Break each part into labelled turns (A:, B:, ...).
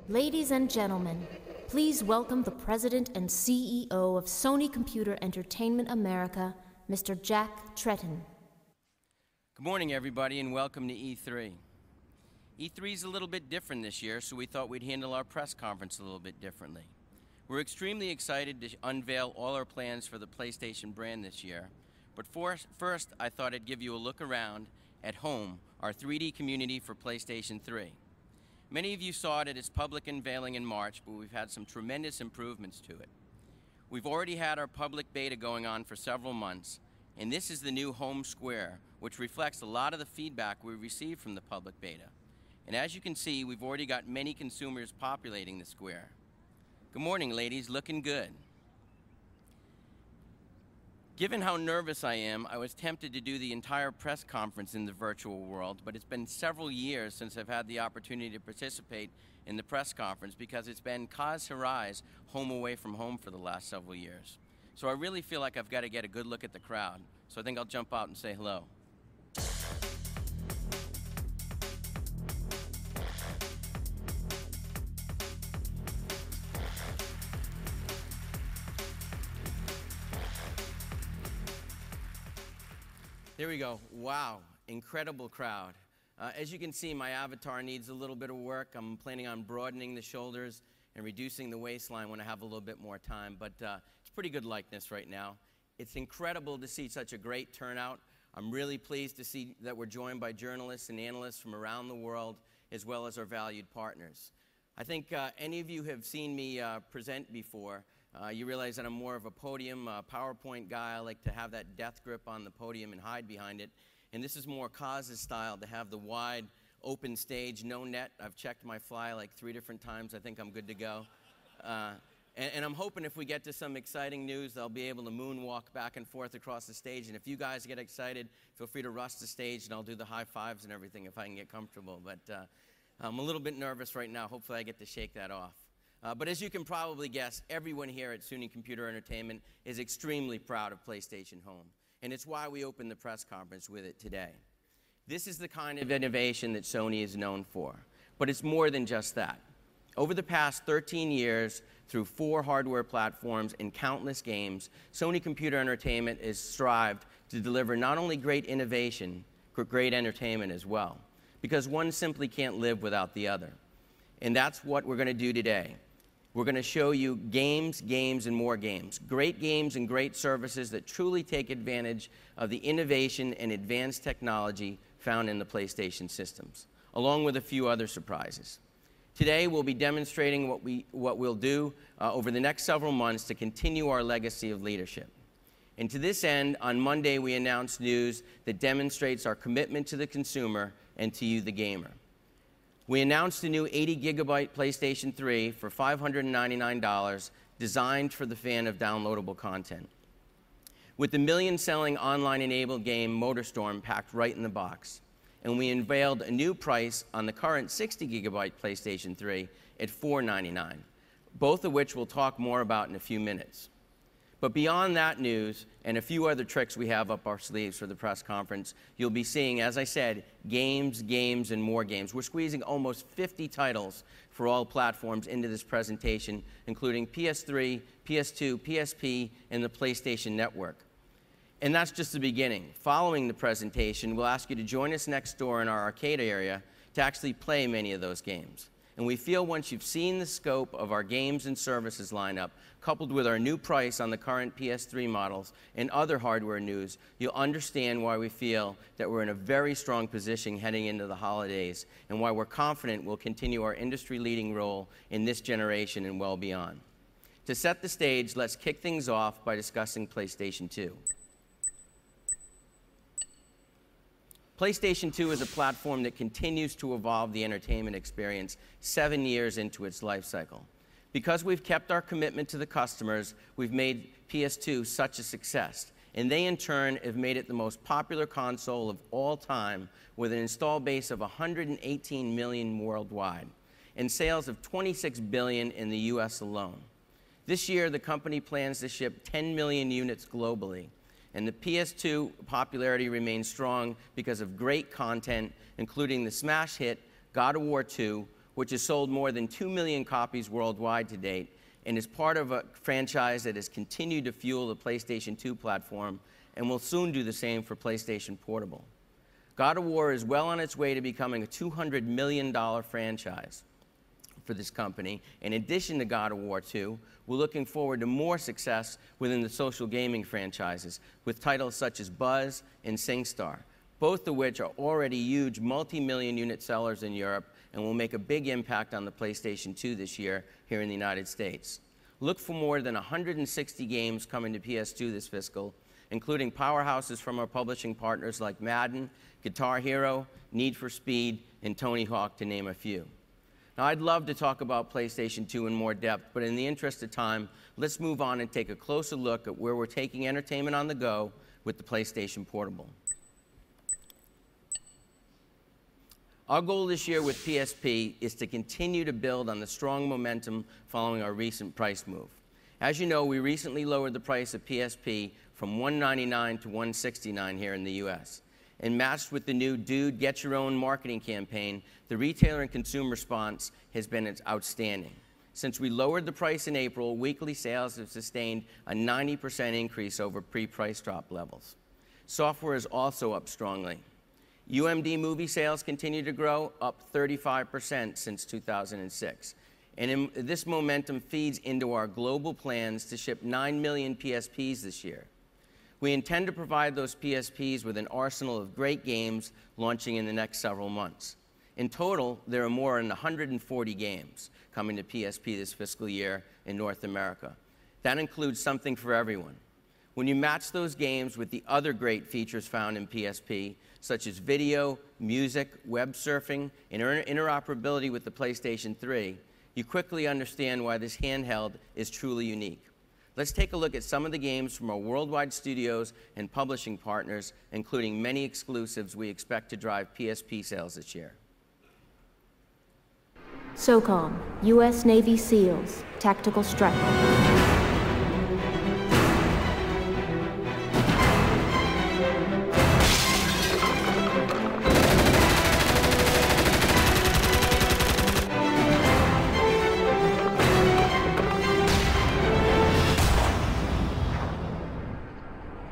A: Ladies and gentlemen, please welcome the President and CEO of Sony Computer Entertainment America, Mr. Jack Tretton.
B: Good morning, everybody, and welcome to E3. E3 is a little bit different this year, so we thought we'd handle our press conference a little bit differently. We're extremely excited to unveil all our plans for the PlayStation brand this year, but first I thought I'd give you a look around at home, our 3D community for PlayStation 3. Many of you saw it at its public unveiling in March, but we've had some tremendous improvements to it. We've already had our public beta going on for several months, and this is the new home square, which reflects a lot of the feedback we received from the public beta. And as you can see, we've already got many consumers populating the square. Good morning, ladies, looking good. Given how nervous I am, I was tempted to do the entire press conference in the virtual world, but it's been several years since I've had the opportunity to participate in the press conference because it's been Kaz Hirai's home away from home for the last several years. So I really feel like I've got to get a good look at the crowd. So I think I'll jump out and say hello. There we go. Wow, incredible crowd. As you can see, my avatar needs a little bit of work. I'm planning on broadening the shoulders and reducing the waistline when I have a little bit more time, but it's pretty good likeness right now. It's incredible to see such a great turnout. I'm really pleased to see that we're joined by journalists and analysts from around the world, as well as our valued partners. I think any of you have seen me present before. You realize that I'm more of a podium, PowerPoint guy. I like to have that death grip on the podium and hide behind it. And this is more Kaz's style, to have the wide, open stage, no net. I've checked my fly like 3 different times. I think I'm good to go. And I'm hoping if we get to some exciting news, I'll be able to moonwalk back and forth across the stage. And if you guys get excited, feel free to rush the stage, and I'll do the high fives and everything if I can get comfortable. But I'm a little bit nervous right now. Hopefully I get to shake that off. But as you can probably guess, everyone here at Sony Computer Entertainment is extremely proud of PlayStation Home. And it's why we opened the press conference with it today. This is the kind of innovation that Sony is known for. But it's more than just that. Over the past 13 years, through 4 hardware platforms and countless games, Sony Computer Entertainment has strived to deliver not only great innovation, but great entertainment as well. Because one simply can't live without the other. And that's what we're going to do today. We're going to show you games, games, and more games. Great games and great services that truly take advantage of the innovation and advanced technology found in the PlayStation systems, along with a few other surprises. Today, we'll be demonstrating what we'll do over the next several months to continue our legacy of leadership. And to this end, on Monday, we announced news that demonstrates our commitment to the consumer and to you, the gamer. We announced a new 80-gigabyte PlayStation 3 for $599, designed for the fan of downloadable content. With the million-selling online-enabled game MotorStorm packed right in the box. And we unveiled a new price on the current 60-gigabyte PlayStation 3 at $499, both of which we'll talk more about in a few minutes. But beyond that news, and a few other tricks we have up our sleeves for the press conference, you'll be seeing, as I said, games, games, and more games. We're squeezing almost 50 titles for all platforms into this presentation, including PS3, PS2, PSP, and the PlayStation Network. And that's just the beginning. Following the presentation, we'll ask you to join us next door in our arcade area to actually play many of those games. And we feel once you've seen the scope of our games and services lineup, coupled with our new price on the current PS3 models and other hardware news, you'll understand why we feel that we're in a very strong position heading into the holidays, and why we're confident we'll continue our industry-leading role in this generation and well beyond. To set the stage, let's kick things off by discussing PlayStation 2. PlayStation 2 is a platform that continues to evolve the entertainment experience 7 years into its life cycle. Because we've kept our commitment to the customers, we've made PS2 such a success, and they in turn have made it the most popular console of all time, with an install base of 118 million worldwide and sales of 26 billion in the US alone. This year, the company plans to ship 10 million units globally. And the PS2 popularity remains strong because of great content, including the smash hit God of War 2, which has sold more than 2 million copies worldwide to date, and is part of a franchise that has continued to fuel the PlayStation 2 platform and will soon do the same for PlayStation Portable. God of War is well on its way to becoming a $200 million franchise for this company. In addition to God of War 2, we're looking forward to more success within the social gaming franchises, with titles such as Buzz and SingStar, both of which are already huge multi-million unit sellers in Europe and will make a big impact on the PlayStation 2 this year here in the United States. Look for more than 160 games coming to PS2 this fiscal, including powerhouses from our publishing partners like Madden, Guitar Hero, Need for Speed, and Tony Hawk, to name a few. Now, I'd love to talk about PlayStation 2 in more depth, but in the interest of time, let's move on and take a closer look at where we're taking entertainment on the go with the PlayStation Portable. Our goal this year with PSP is to continue to build on the strong momentum following our recent price move. As you know, we recently lowered the price of PSP from $199 to $169 here in the US. And matched with the new Dude, Get Your Own marketing campaign, the retailer and consumer response has been outstanding. Since we lowered the price in April, weekly sales have sustained a 90% increase over pre-price drop levels. Software is also up strongly. UMD movie sales continue to grow, up 35% since 2006. And this momentum feeds into our global plans to ship 9 million PSPs this year. We intend to provide those PSPs with an arsenal of great games launching in the next several months. In total, there are more than 140 games coming to PSP this fiscal year in North America. That includes something for everyone. When you match those games with the other great features found in PSP, such as video, music, web surfing, and interoperability with the PlayStation 3, you quickly understand why this handheld is truly unique. Let's take a look at some of the games from our worldwide studios and publishing partners, including many exclusives we expect to drive PSP sales this year.
A: SOCOM, U.S. Navy SEALs, Tactical Strike.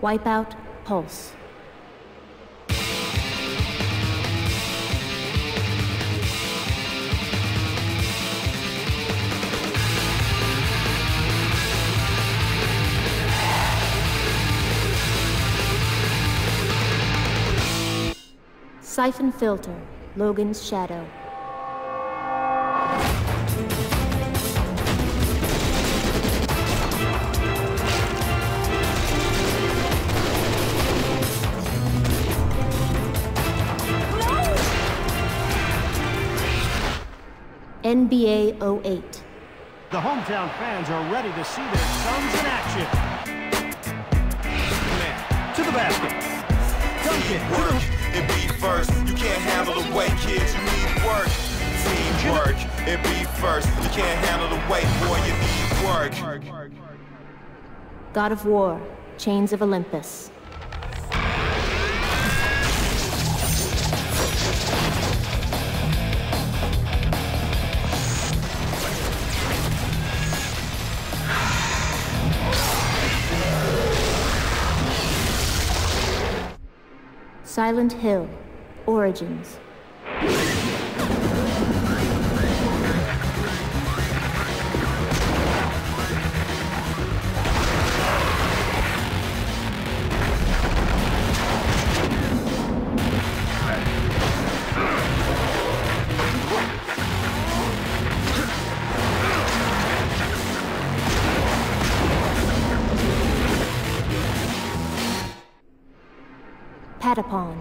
A: Wipeout Pulse. Siphon Filter, Logan's Shadow. NBA 08.
C: The hometown fans are ready to see their sons in action. Man, to the basket. Dunk it.
D: Work, it be first. You can't handle the weight, kids. You need work. Teamwork, it be first. You can't handle the weight, boy. You need work.
A: God of War, Chains of Olympus. Silent Hill, Origins. Patapon.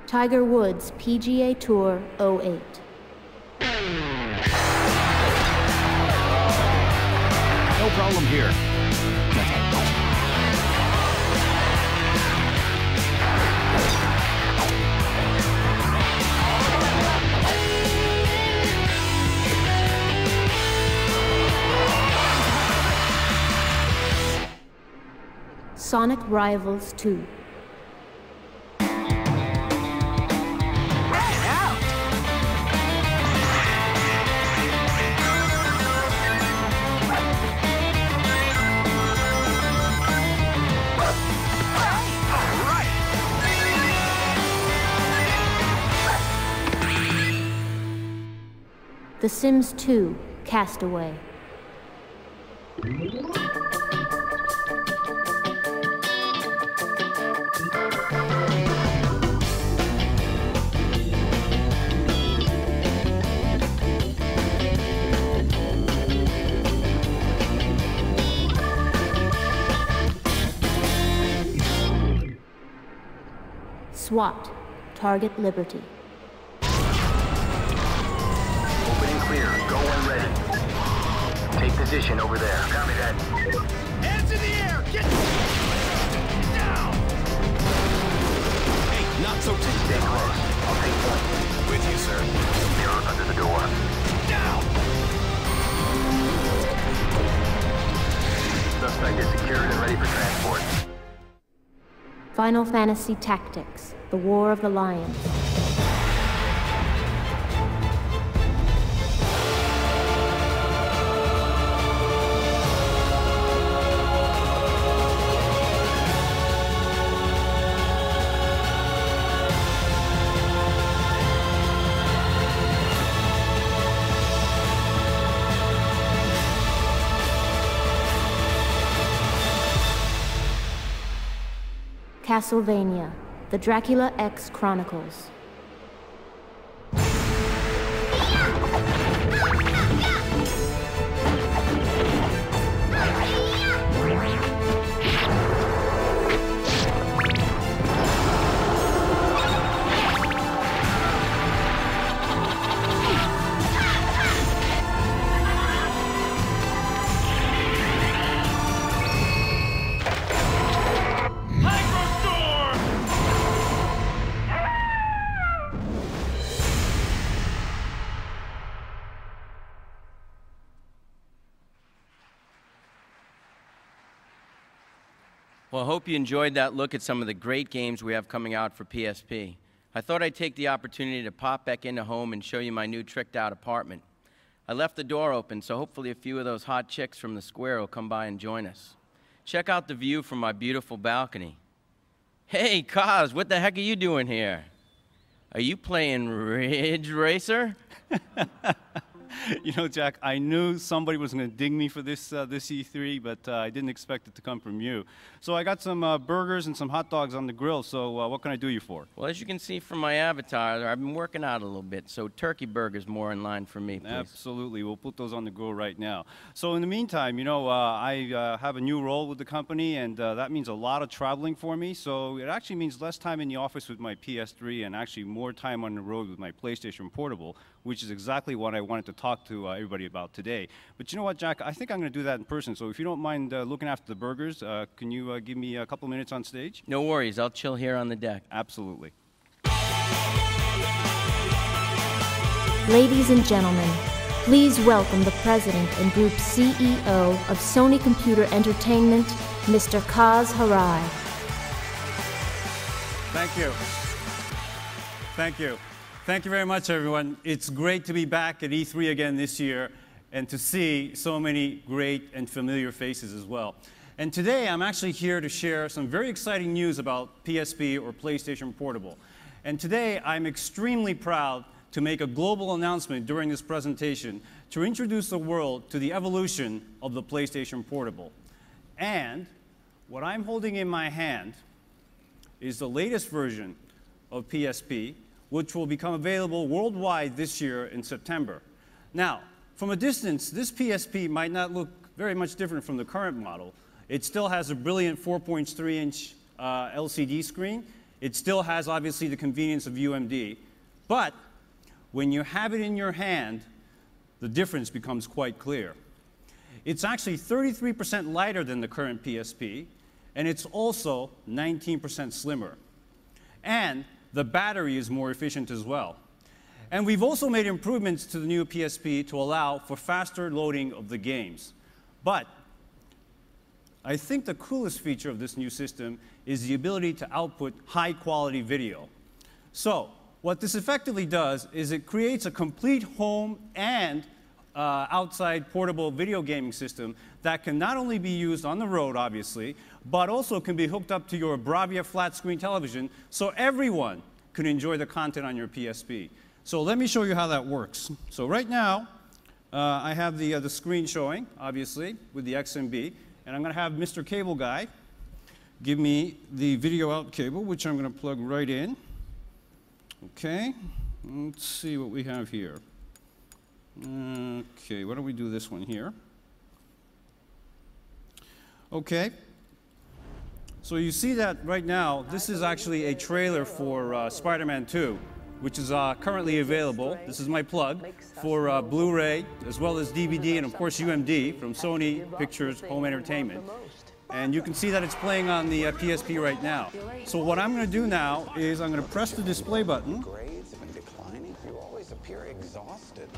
A: Tiger Woods PGA Tour 08.
C: No problem here.
A: Sonic Rivals 2. The Sims 2 Castaway. SWAT Target Liberty.
E: Clear. Go when ready. Take position over there. Copy that.
D: Hands in the air! Get down! Hey, not so deep.
E: Stay close. I'll take point.
D: With you, sir.
E: Mirror under the door.
D: Down!
E: Suspect is secured and ready for transport.
A: Final Fantasy Tactics: The War of the Lion. Castlevania: The Dracula X Chronicles.
B: Well, I hope you enjoyed that look at some of the great games we have coming out for PSP. I thought I'd take the opportunity to pop back into home and show you my new tricked-out apartment. I left the door open, so hopefully a few of those hot chicks from the square will come by and join us. Check out the view from my beautiful balcony. Hey, Kaz, what the heck are you doing here? Are you playing Ridge Racer?
F: You know, Jack, I knew somebody was going to ding me for this E3, but I didn't expect it to come from you. So I got some burgers and some hot dogs on the grill, so what can I do you for?
B: Well, as you can see from my avatar, I've been working out a little bit, so turkey burger's more in line for me, please.
F: Absolutely. We'll put those on the grill right now. So in the meantime, you know, I have a new role with the company, and that means a lot of traveling for me. So it actually means less time in the office with my PS3 and actually more time on the road with my PlayStation Portable, which is exactly what I wanted to talk to everybody about today. But you know what, Jack? I think I'm going to do that in person. So if you don't mind looking after the burgers, can you give me a couple minutes on stage?
B: No worries. I'll chill here on the deck.
F: Absolutely.
A: Ladies and gentlemen, please welcome the President and Group CEO of Sony Computer Entertainment, Mr. Kaz Hirai.
G: Thank you. Thank you. Thank you very much, everyone. It's great to be back at E3 again this year and to see so many great and familiar faces as well. And today, I'm actually here to share some very exciting news about PSP or PlayStation Portable. And today, I'm extremely proud to make a global announcement during this presentation to introduce the world to the evolution of the PlayStation Portable. And what I'm holding in my hand is the latest version of PSP, which will become available worldwide this year in September. Now, from a distance, this PSP might not look very much different from the current model. It still has a brilliant 4.3-inch LCD screen. It still has, obviously, the convenience of UMD. But when you have it in your hand, the difference becomes quite clear. It's actually 33% lighter than the current PSP, and it's also 19% slimmer. And the battery is more efficient as well. And we've also made improvements to the new PSP to allow for faster loading of the games. But I think the coolest feature of this new system is the ability to output high-quality video. So what this effectively does is it creates a complete home and outside portable video gaming system that can not only be used on the road, obviously, but also can be hooked up to your Bravia flat-screen television so everyone can enjoy the content on your PSP. So let me show you how that works. So right now, I have the screen showing, obviously, with the XMB, and I'm going to have Mr. Cable Guy give me the video out cable, which I'm going to plug right in. Okay, let's see what we have here. Okay, why don't we do this one here? Okay, so you see that right now, this is actually a trailer for Spider-Man 2, which is currently available. This is my plug for Blu-ray, as well as DVD, and of course UMD from Sony Pictures Home Entertainment. And you can see that it's playing on the PSP right now. So what I'm going to do now is I'm going to press the display button.
H: Grades have been declining. You always appear exhausted.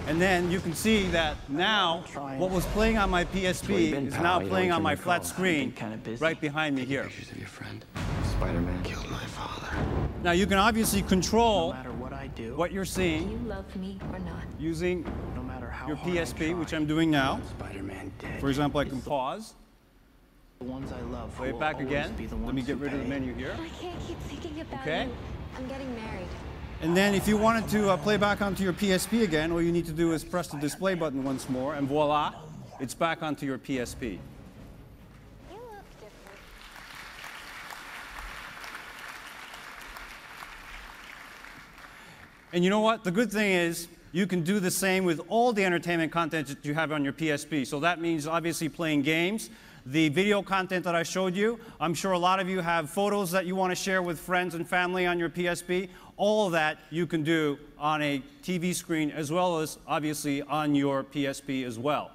G: And then you can see that now what was playing on my PSP is now playing on my flat screen right behind me here.
H: Pictures of your friend. Spider-Man killed my father.
G: Now you can obviously control
I: No matter what I do,
G: what you're
A: Do
G: seeing
A: you love me or not?
G: using
I: no matter how
G: your
I: hard I
G: PSP,
I: try,
G: which I'm doing now.
H: Spider-Man dead.
G: For example, I can pause,
I: the ones I love
G: play it
I: will
G: back
I: always
G: again.
I: be the
G: Let
I: ones
G: me get
I: who
G: rid of the
I: pay.
G: menu here.
J: I can't keep thinking about
G: Okay.
J: you. I'm getting married.
G: And then if you wanted to play back onto your PSP again, all you need to do is press the display button once more, and voila, it's back onto your PSP.
J: You look different.
G: And you know what? The good thing is you can do the same with all the entertainment content that you have on your PSP. So that means obviously playing games, the video content that I showed you. I'm sure a lot of you have photos that you want to share with friends and family on your PSP. All of that you can do on a TV screen as well as obviously on your PSP as well.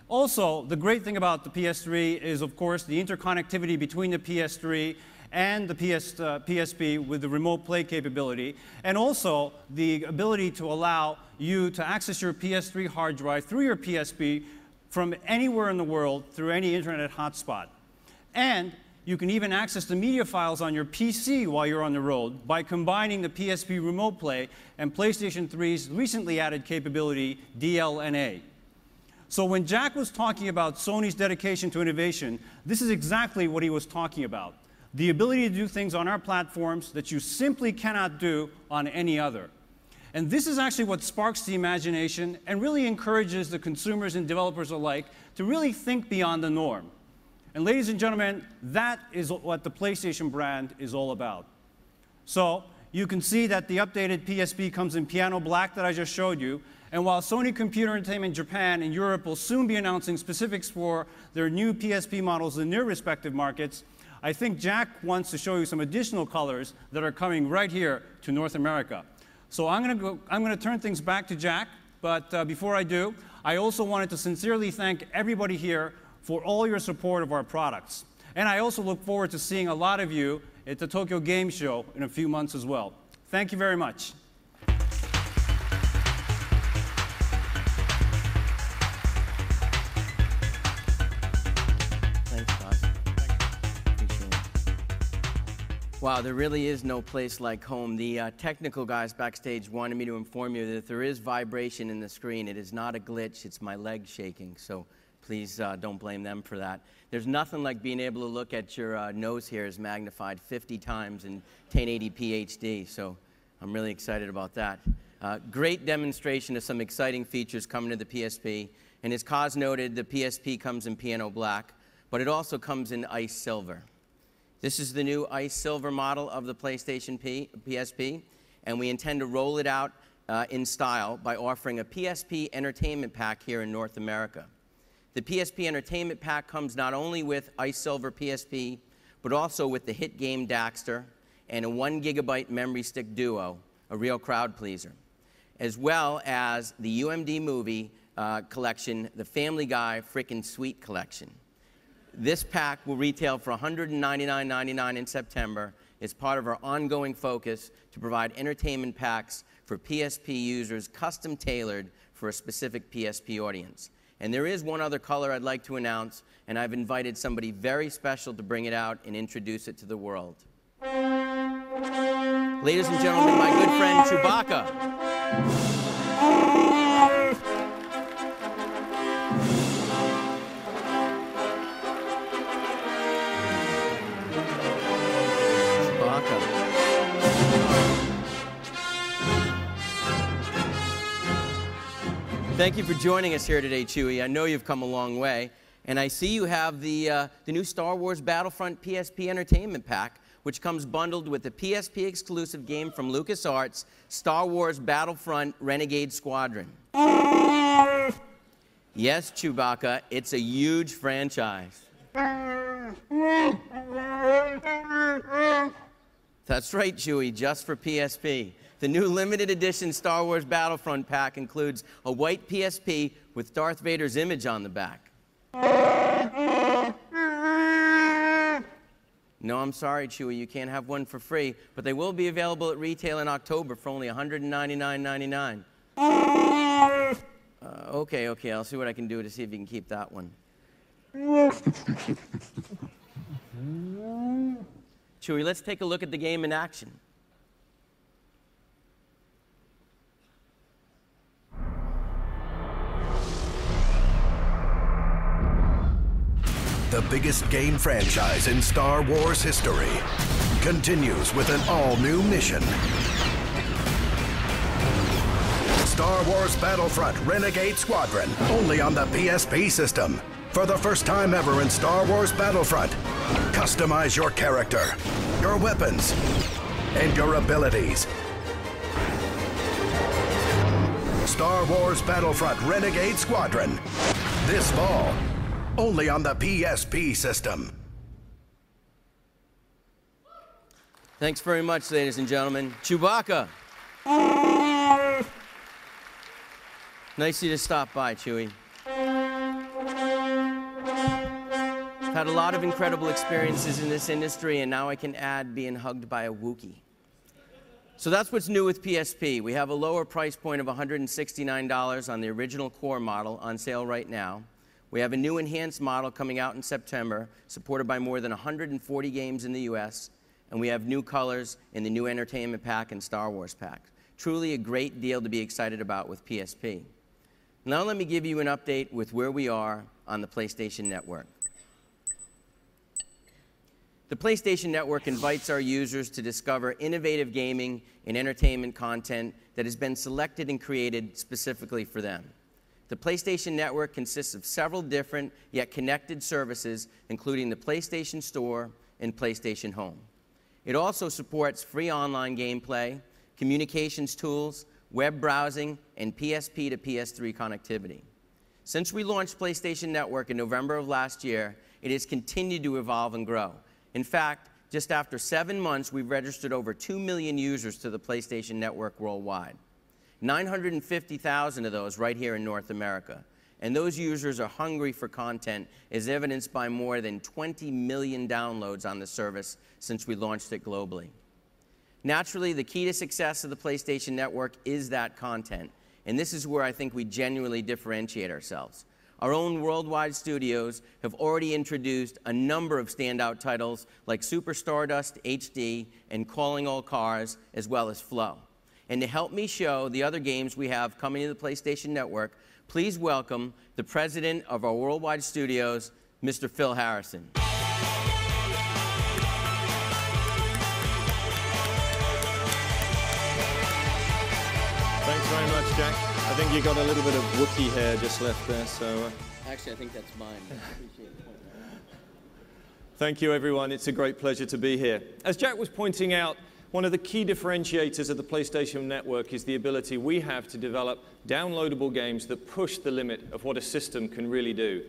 G: Also, the great thing about the PS3 is, of course, the interconnectivity between the PS3 and the PSP with the remote play capability, and also the ability to allow you to access your PS3 hard drive through your PSP from anywhere in the world through any internet hotspot. And you can even access the media files on your PC while you're on the road by combining the PSP Remote Play and PlayStation 3's recently added capability, DLNA. So when Jack was talking about Sony's dedication to innovation, this is exactly what he was talking about. The ability to do things on our platforms that you simply cannot do on any other. And this is actually what sparks the imagination and really encourages the consumers and developers alike to really think beyond the norm. And ladies and gentlemen, that is what the PlayStation brand is all about. So you can see that the updated PSP comes in piano black that I just showed you. And while Sony Computer Entertainment Japan and Europe will soon be announcing specifics for their new PSP models in their respective markets, I think Jack wants to show you some additional colors that are coming right here to North America. So I'm going to turn things back to Jack, but before I do, I also wanted to sincerely thank everybody here for all your support of our products. And I also look forward to seeing a lot of you at the Tokyo Game Show in a few months as well. Thank you very much.
B: Thanks, Bob. Appreciate it. Wow, there really is no place like home. The technical guys backstage wanted me to inform you that if there is vibration in the screen, it is not a glitch, it's my leg shaking. So please don't blame them for that. There's nothing like being able to look at your nose hairs magnified 50 times in 1080p HD, so I'm really excited about that. Great demonstration of some exciting features coming to the PSP, And as Kaz noted, the PSP comes in piano black, but it also comes in ice silver. This is the new ice silver model of the PlayStation PSP, and we intend to roll it out in style by offering a PSP Entertainment Pack here in North America. The PSP Entertainment Pack comes not only with ice silver PSP, but also with the hit game Daxter and a 1 GB memory stick duo, a real crowd pleaser, as well as the UMD movie collection, the Family Guy Frickin' Sweet collection. This pack will retail for $199.99 in September. It's part of our ongoing focus to provide entertainment packs for PSP users custom tailored for a specific PSP audience. And there is one other color I'd like to announce, and I've invited somebody very special to bring it out and introduce it to the world. Ladies and gentlemen, my good friend Chewbacca. Thank you for joining us here today, Chewie. I know you've come a long way, and I see you have the new Star Wars Battlefront PSP Entertainment Pack, which comes bundled with the PSP exclusive game from LucasArts, Star Wars Battlefront Renegade Squadron. Yes, Chewbacca, it's a huge franchise. That's right, Chewie, just for PSP. The new limited edition Star Wars Battlefront pack includes a white PSP with Darth Vader's image on the back. No, I'm sorry, Chewie, you can't have one for free, but they will be available at retail in October for only $199.99. Okay, I'll see what I can do to see if you can keep that one. Chewie, let's take a look at the game in action.
K: The biggest game franchise in Star Wars history continues with an all-new mission. Star Wars Battlefront Renegade Squadron, only on the PSP system. For the first time ever in Star Wars Battlefront, customize your character, your weapons, and your abilities. Star Wars Battlefront Renegade Squadron, this fall, only on the PSP system.
B: Thanks very much, ladies and gentlemen. Chewbacca. Nice of you to stop by, Chewie. I've had a lot of incredible experiences in this industry, and now I can add being hugged by a Wookiee. So that's what's new with PSP. We have a lower price point of $169 on the original core model on sale right now. We have a new enhanced model coming out in September, supported by more than 140 games in the US, and we have new colors in the new Entertainment Pack and Star Wars Pack. Truly a great deal to be excited about with PSP. Now let me give you an update with where we are on the PlayStation Network. The PlayStation Network invites our users to discover innovative gaming and entertainment content that has been selected and created specifically for them. The PlayStation Network consists of several different yet connected services, including the PlayStation Store and PlayStation Home. It also supports free online gameplay, communications tools, web browsing, and PSP to PS3 connectivity. Since we launched PlayStation Network in November of last year, it has continued to evolve and grow. In fact, just after 7 months, we've registered over 2 million users to the PlayStation Network worldwide. 950,000 of those right here in North America. And those users are hungry for content, as evidenced by more than 20 million downloads on the service since we launched it globally. Naturally, the key to success of the PlayStation Network is that content. And this is where I think we genuinely differentiate ourselves. Our own worldwide studios have already introduced a number of standout titles like Super Stardust HD and Calling All Cars, as well as Flow. And to help me show the other games we have coming to the PlayStation Network, please welcome the president of our worldwide studios, Mr. Phil Harrison.
L: Thanks very much, Jack. I think you got a little bit of Wookiee hair just left there, so...
B: Actually, I think that's mine. I appreciate it.
L: Thank you, everyone. It's a great pleasure to be here. As Jack was pointing out, one of the key differentiators of the PlayStation Network is the ability we have to develop downloadable games that push the limit of what a system can really do.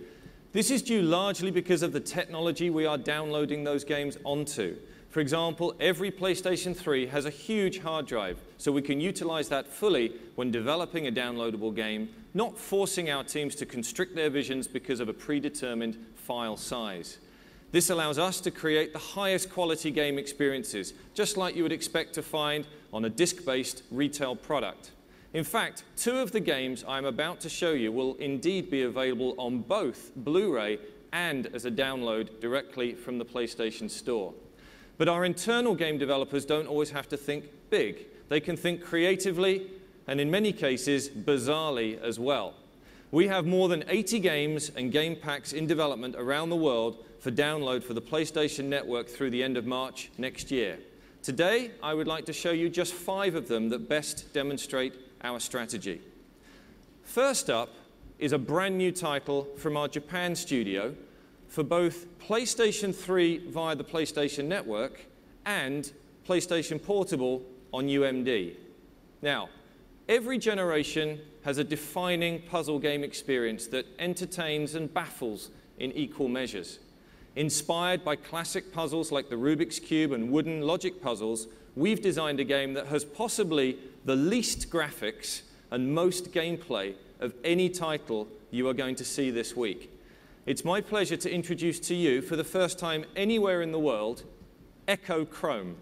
L: This is due largely because of the technology we are downloading those games onto. For example, every PlayStation 3 has a huge hard drive, so we can utilize that fully when developing a downloadable game, not forcing our teams to constrict their visions because of a predetermined file size. This allows us to create the highest quality game experiences, just like you would expect to find on a disc-based retail product. In fact, 2 of the games I'm about to show you will indeed be available on both Blu-ray and as a download directly from the PlayStation Store. But our internal game developers don't always have to think big. They can think creatively and in many cases bizarrely as well. We have more than 80 games and game packs in development around the world for download for the PlayStation Network through the end of March next year. Today, I would like to show you just 5 of them that best demonstrate our strategy. First up is a brand new title from our Japan studio for both PlayStation 3 via the PlayStation Network and PlayStation Portable on UMD. Now, every generation has a defining puzzle game experience that entertains and baffles in equal measures. Inspired by classic puzzles like the Rubik's Cube and wooden logic puzzles, we've designed a game that has possibly the least graphics and most gameplay of any title you are going to see this week. It's my pleasure to introduce to you, for the first time anywhere in the world, Echo Chrome.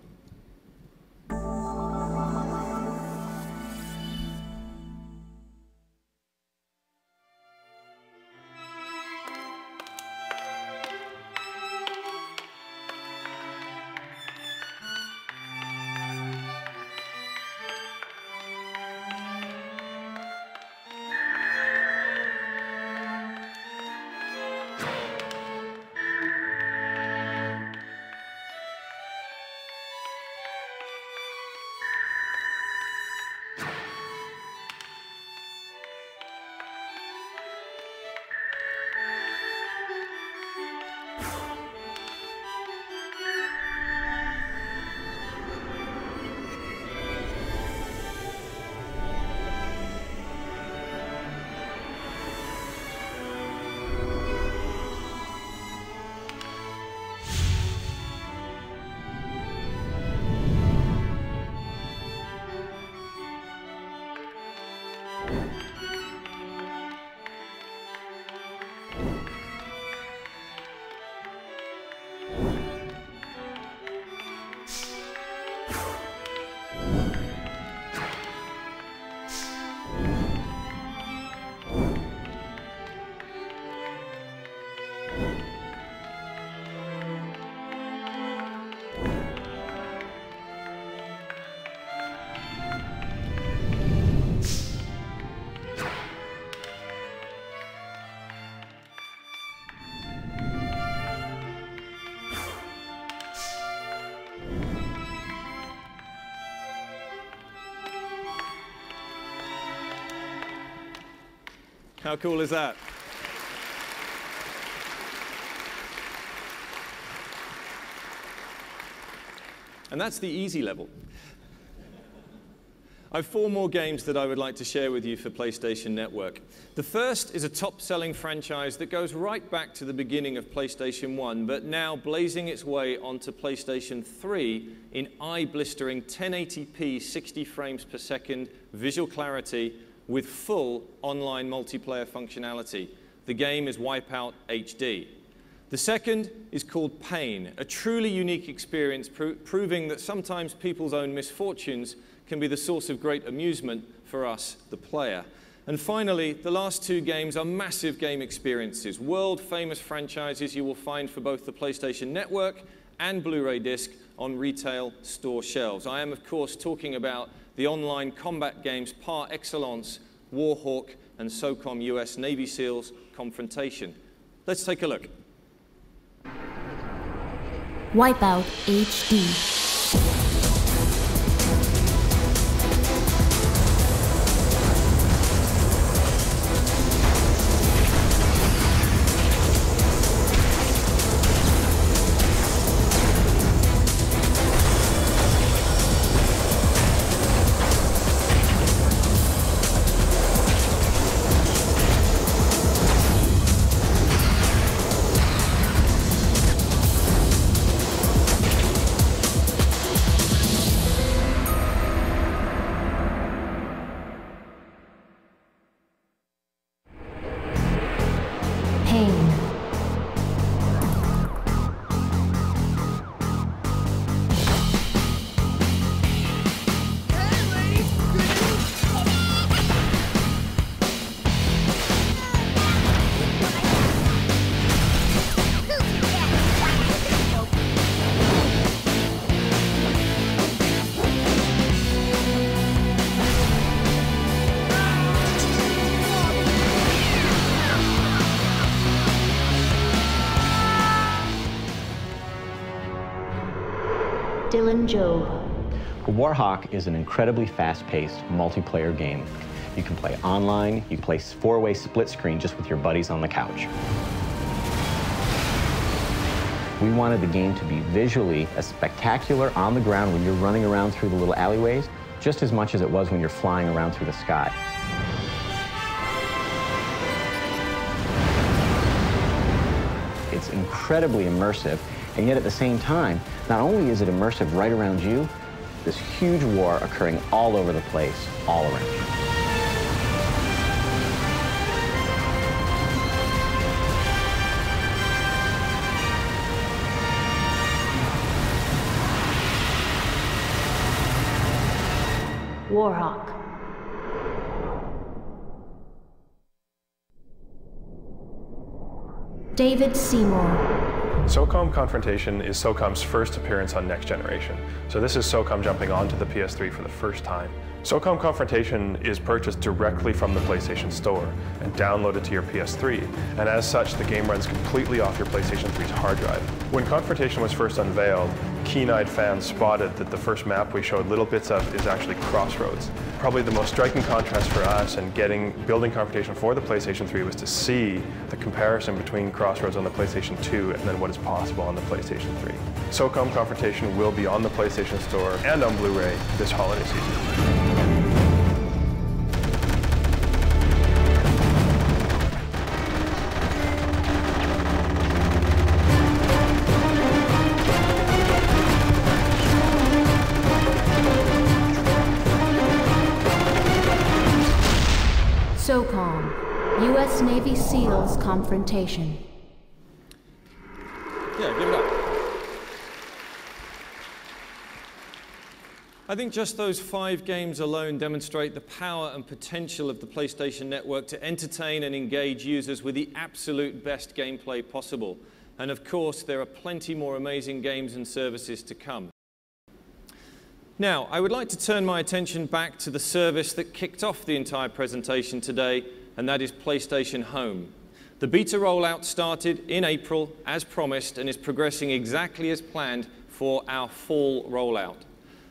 L: How cool is that? And that's the easy level. I have 4 more games that I would like to share with you for PlayStation Network. The first is a top-selling franchise that goes right back to the beginning of PlayStation 1, but now blazing its way onto PlayStation 3 in eye-blistering 1080p 60 frames per second visual clarity with full online multiplayer functionality. The game is Wipeout HD. The second is called Pain, a truly unique experience proving that sometimes people's own misfortunes can be the source of great amusement for us, the player. And finally, the last 2 games are massive game experiences, world-famous franchises you will find for both the PlayStation Network and Blu-ray disc on retail store shelves. I am, of course, talking about the online combat games par excellence, Warhawk and SOCOM US Navy SEALs Confrontation. Let's take a look.
A: Wipeout HD. Dylan Job.
M: Warhawk is an incredibly fast-paced multiplayer game. You can play online, you can play 4-way split screen just with your buddies on the couch. We wanted the game to be visually as spectacular on the ground when you're running around through the little alleyways, just as much as it was when you're flying around through the sky. It's incredibly immersive, and yet at the same time, not only is it immersive right around you, this huge war occurring all over the place, all around you.
A: Warhawk. David Seymour.
N: SOCOM Confrontation is SOCOM's first appearance on Next Generation. So this is SOCOM jumping onto the PS3 for the first time. SOCOM Confrontation is purchased directly from the PlayStation Store and downloaded to your PS3, and as such, the game runs completely off your PlayStation 3's hard drive. When Confrontation was first unveiled, keen-eyed fans spotted that the first map we showed little bits of is actually Crossroads. Probably the most striking contrast for us in building Confrontation for the PlayStation 3 was to see the comparison between Crossroads on the PlayStation 2 and then what is possible on the PlayStation 3. SOCOM Confrontation will be on the PlayStation Store and on Blu-ray this holiday season.
A: SOCOM, U.S. Navy SEALs Confrontation.
L: Yeah, give it up. I think just those 5 games alone demonstrate the power and potential of the PlayStation Network to entertain and engage users with the absolute best gameplay possible. And of course, there are plenty more amazing games and services to come. Now, I would like to turn my attention back to the service that kicked off the entire presentation today, and that is PlayStation Home. The beta rollout started in April, as promised, and is progressing exactly as planned for our fall rollout.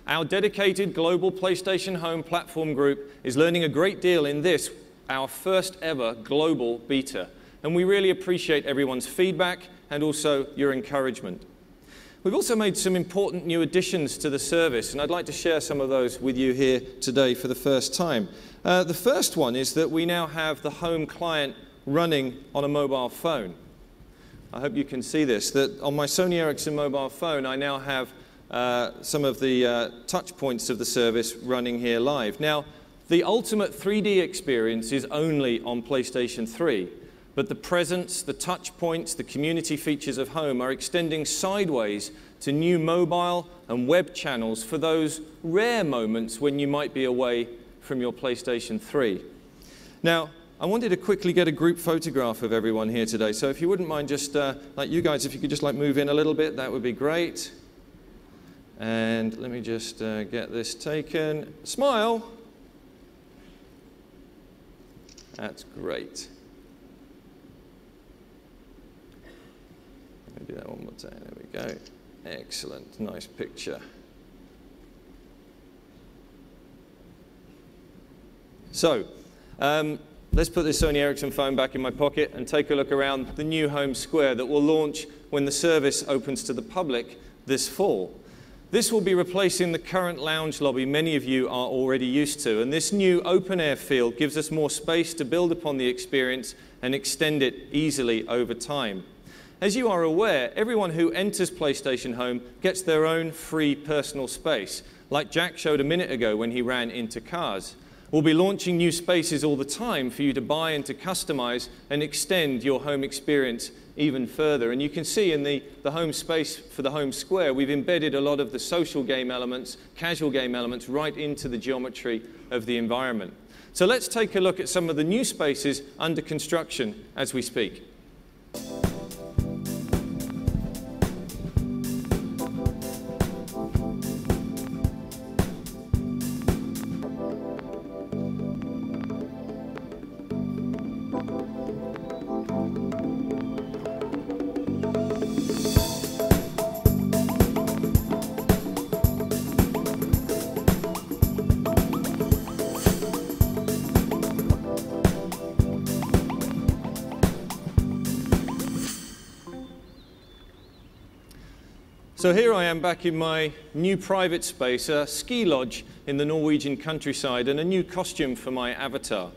L: Our dedicated global PlayStation Home platform group is learning a great deal in this, our first ever global beta, and we really appreciate everyone's feedback and also your encouragement. We've also made some important new additions to the service, and I'd like to share some of those with you here today for the first time. The first one is that we now have the Home client running on a mobile phone. I hope you can see this, that on my Sony Ericsson mobile phone, I now have some of the touch points of the service running here live. Now, the ultimate 3D experience is only on PlayStation 3. But the presence, the touch points, the community features of Home are extending sideways to new mobile and web channels for those rare moments when you might be away from your PlayStation 3. Now, I wanted to quickly get a group photograph of everyone here today. So if you wouldn't mind just, like you guys, if you could just like move in a little bit, that would be great. And let me just get this taken. Smile. That's great. Do that one more time. There we go. Excellent. Nice picture. So, let's put this Sony Ericsson phone back in my pocket and take a look around the new Home Square that will launch when the service opens to the public this fall. This will be replacing the current lounge lobby many of you are already used to, and this new open-air field gives us more space to build upon the experience and extend it easily over time. As you are aware, everyone who enters PlayStation Home gets their own free personal space, like Jack showed a minute ago when he ran into cars. We'll be launching new spaces all the time for you to buy and to customize and extend your home experience even further. And you can see in the home space for the Home Square, we've embedded a lot of the social game elements, casual game elements, right into the geometry of the environment. So let's take a look at some of the new spaces under construction as we speak. So here I am back in my new private space, a ski lodge in the Norwegian countryside, and a new costume for my avatar.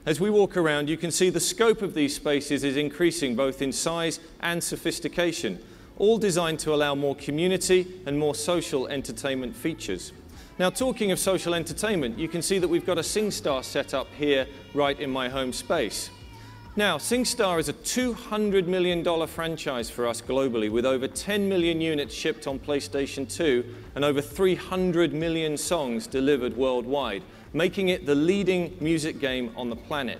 L: As we walk around, you can see the scope of these spaces is increasing both in size and sophistication, all designed to allow more community and more social entertainment features. Now, talking of social entertainment, you can see that we've got a SingStar set up here right in my home space. Now, SingStar is a $200 million franchise for us globally, with over 10 million units shipped on PlayStation 2 and over 300 million songs delivered worldwide, making it the leading music game on the planet.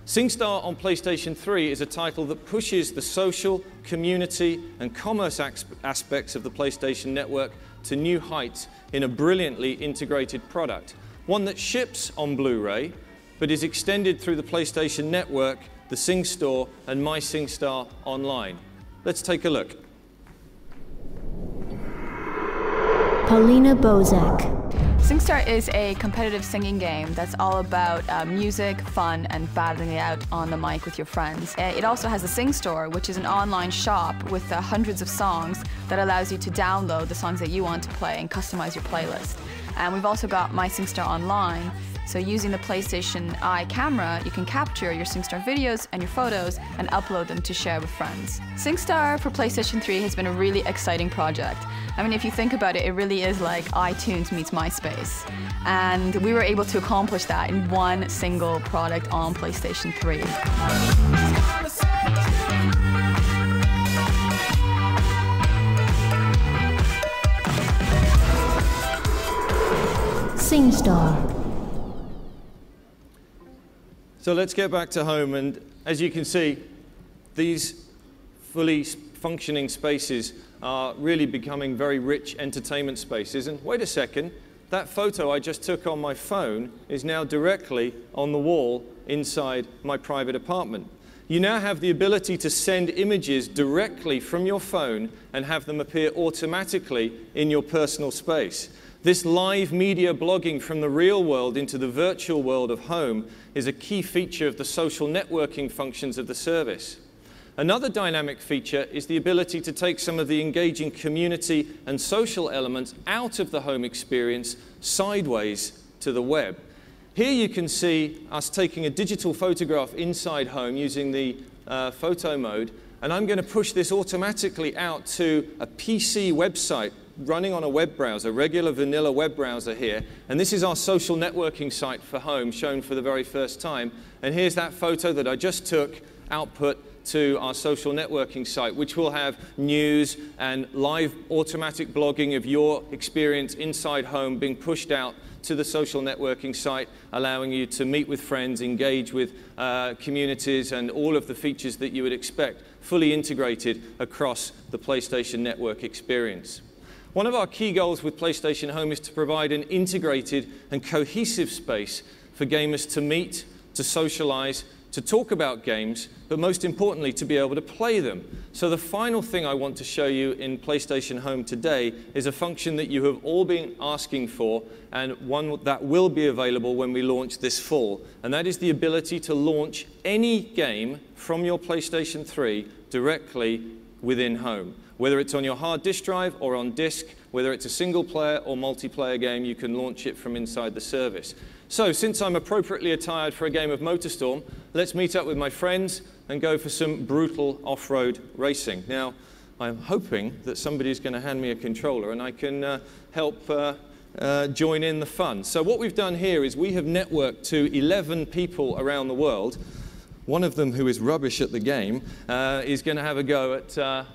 L: SingStar on PlayStation 3 is a title that pushes the social, community, and commerce aspects of the PlayStation Network to new heights in a brilliantly integrated product. One that ships on Blu-ray, but is extended through the PlayStation Network, the SingStore, and My SingStar Online. Let's take a look.
A: Paulina Bozek.
O: SingStar is a competitive singing game that's all about music, fun, and battling it out on the mic with your friends. It also has a SingStore, which is an online shop with hundreds of songs that allows you to download the songs that you want to play and customize your playlist. And we've also got My SingStar Online. So using the PlayStation Eye camera, you can capture your SingStar videos and your photos and upload them to share with friends. SingStar for PlayStation 3 has been a really exciting project. I mean, if you think about it, it really is like iTunes meets MySpace. And we were able to accomplish that in one single product on PlayStation 3.
A: SingStar.
L: So let's get back to home, and as you can see, these fully functioning spaces are really becoming very rich entertainment spaces. And wait a second, that photo I just took on my phone is now directly on the wall inside my private apartment. You now have the ability to send images directly from your phone and have them appear automatically in your personal space. This live media blogging from the real world into the virtual world of home is a key feature of the social networking functions of the service. Another dynamic feature is the ability to take some of the engaging community and social elements out of the home experience sideways to the web. Here you can see us taking a digital photograph inside home using the photo mode, and I'm going to push this automatically out to a PC website running on a web browser, regular vanilla web browser here, and this is our social networking site for home shown for the very first time. And here's that photo that I just took, output to our social networking site, which will have news and live automatic blogging of your experience inside home being pushed out to the social networking site, allowing you to meet with friends, engage with communities, and all of the features that you would expect fully integrated across the PlayStation Network experience. One of our key goals with PlayStation Home is to provide an integrated and cohesive space for gamers to meet, to socialize, to talk about games, but most importantly, to be able to play them. So the final thing I want to show you in PlayStation Home today is a function that you have all been asking for, and one that will be available when we launch this fall. And that is the ability to launch any game from your PlayStation 3 directly within home. Whether it's on your hard disk drive or on disk, whether it's a single player or multiplayer game, you can launch it from inside the service. So since I'm appropriately attired for a game of MotorStorm, let's meet up with my friends and go for some brutal off-road racing. Now, I'm hoping that somebody's going to hand me a controller and I can help join in the fun. So what we've done here is we have networked to 11 people around the world. One of them, who is rubbish at the game, is going to have a go at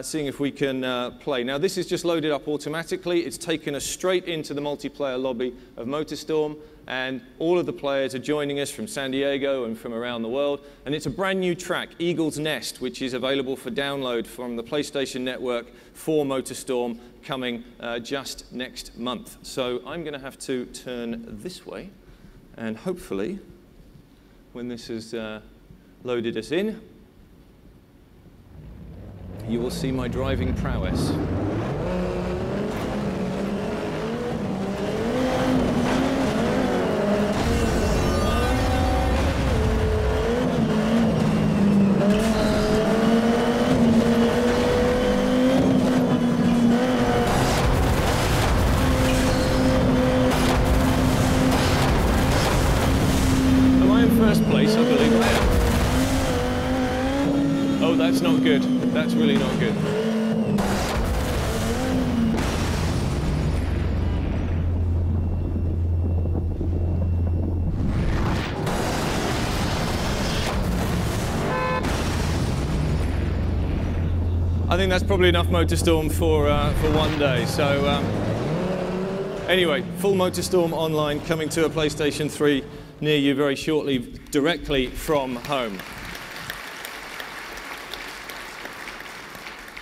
L: seeing if we can play. Now, this is just loaded up automatically. It's taken us straight into the multiplayer lobby of MotorStorm, and all of the players are joining us from San Diego and from around the world. And it's a brand new track, Eagle's Nest, which is available for download from the PlayStation Network for MotorStorm, coming just next month. So I'm going to have to turn this way, and hopefully, when this has loaded us in, you will see my driving prowess. That's really not good. I think that's probably enough MotorStorm for one day. So anyway, full MotorStorm online coming to a PlayStation 3 near you very shortly, directly from home.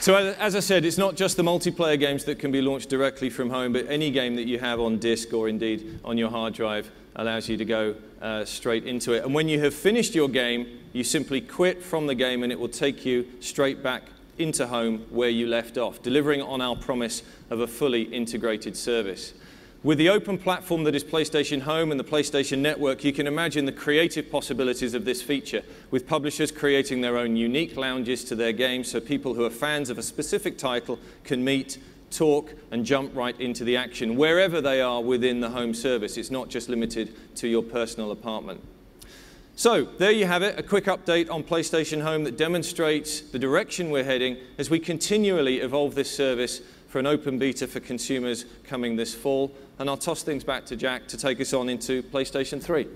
L: So as I said, it's not just the multiplayer games that can be launched directly from home, but any game that you have on disk or indeed on your hard drive allows you to go straight into it. And when you have finished your game, you simply quit from the game and it will take you straight back into home where you left off, delivering on our promise of a fully integrated service. With the open platform that is PlayStation Home and the PlayStation Network, you can imagine the creative possibilities of this feature, with publishers creating their own unique lounges to their games so people who are fans of a specific title can meet, talk, and jump right into the action wherever they are within the home service. It's not just limited to your personal apartment. So there you have it, a quick update on PlayStation Home that demonstrates the direction we're heading as we continually evolve this service for an open beta for consumers coming this fall. And I'll toss things back to Jack to take us on into PlayStation 3.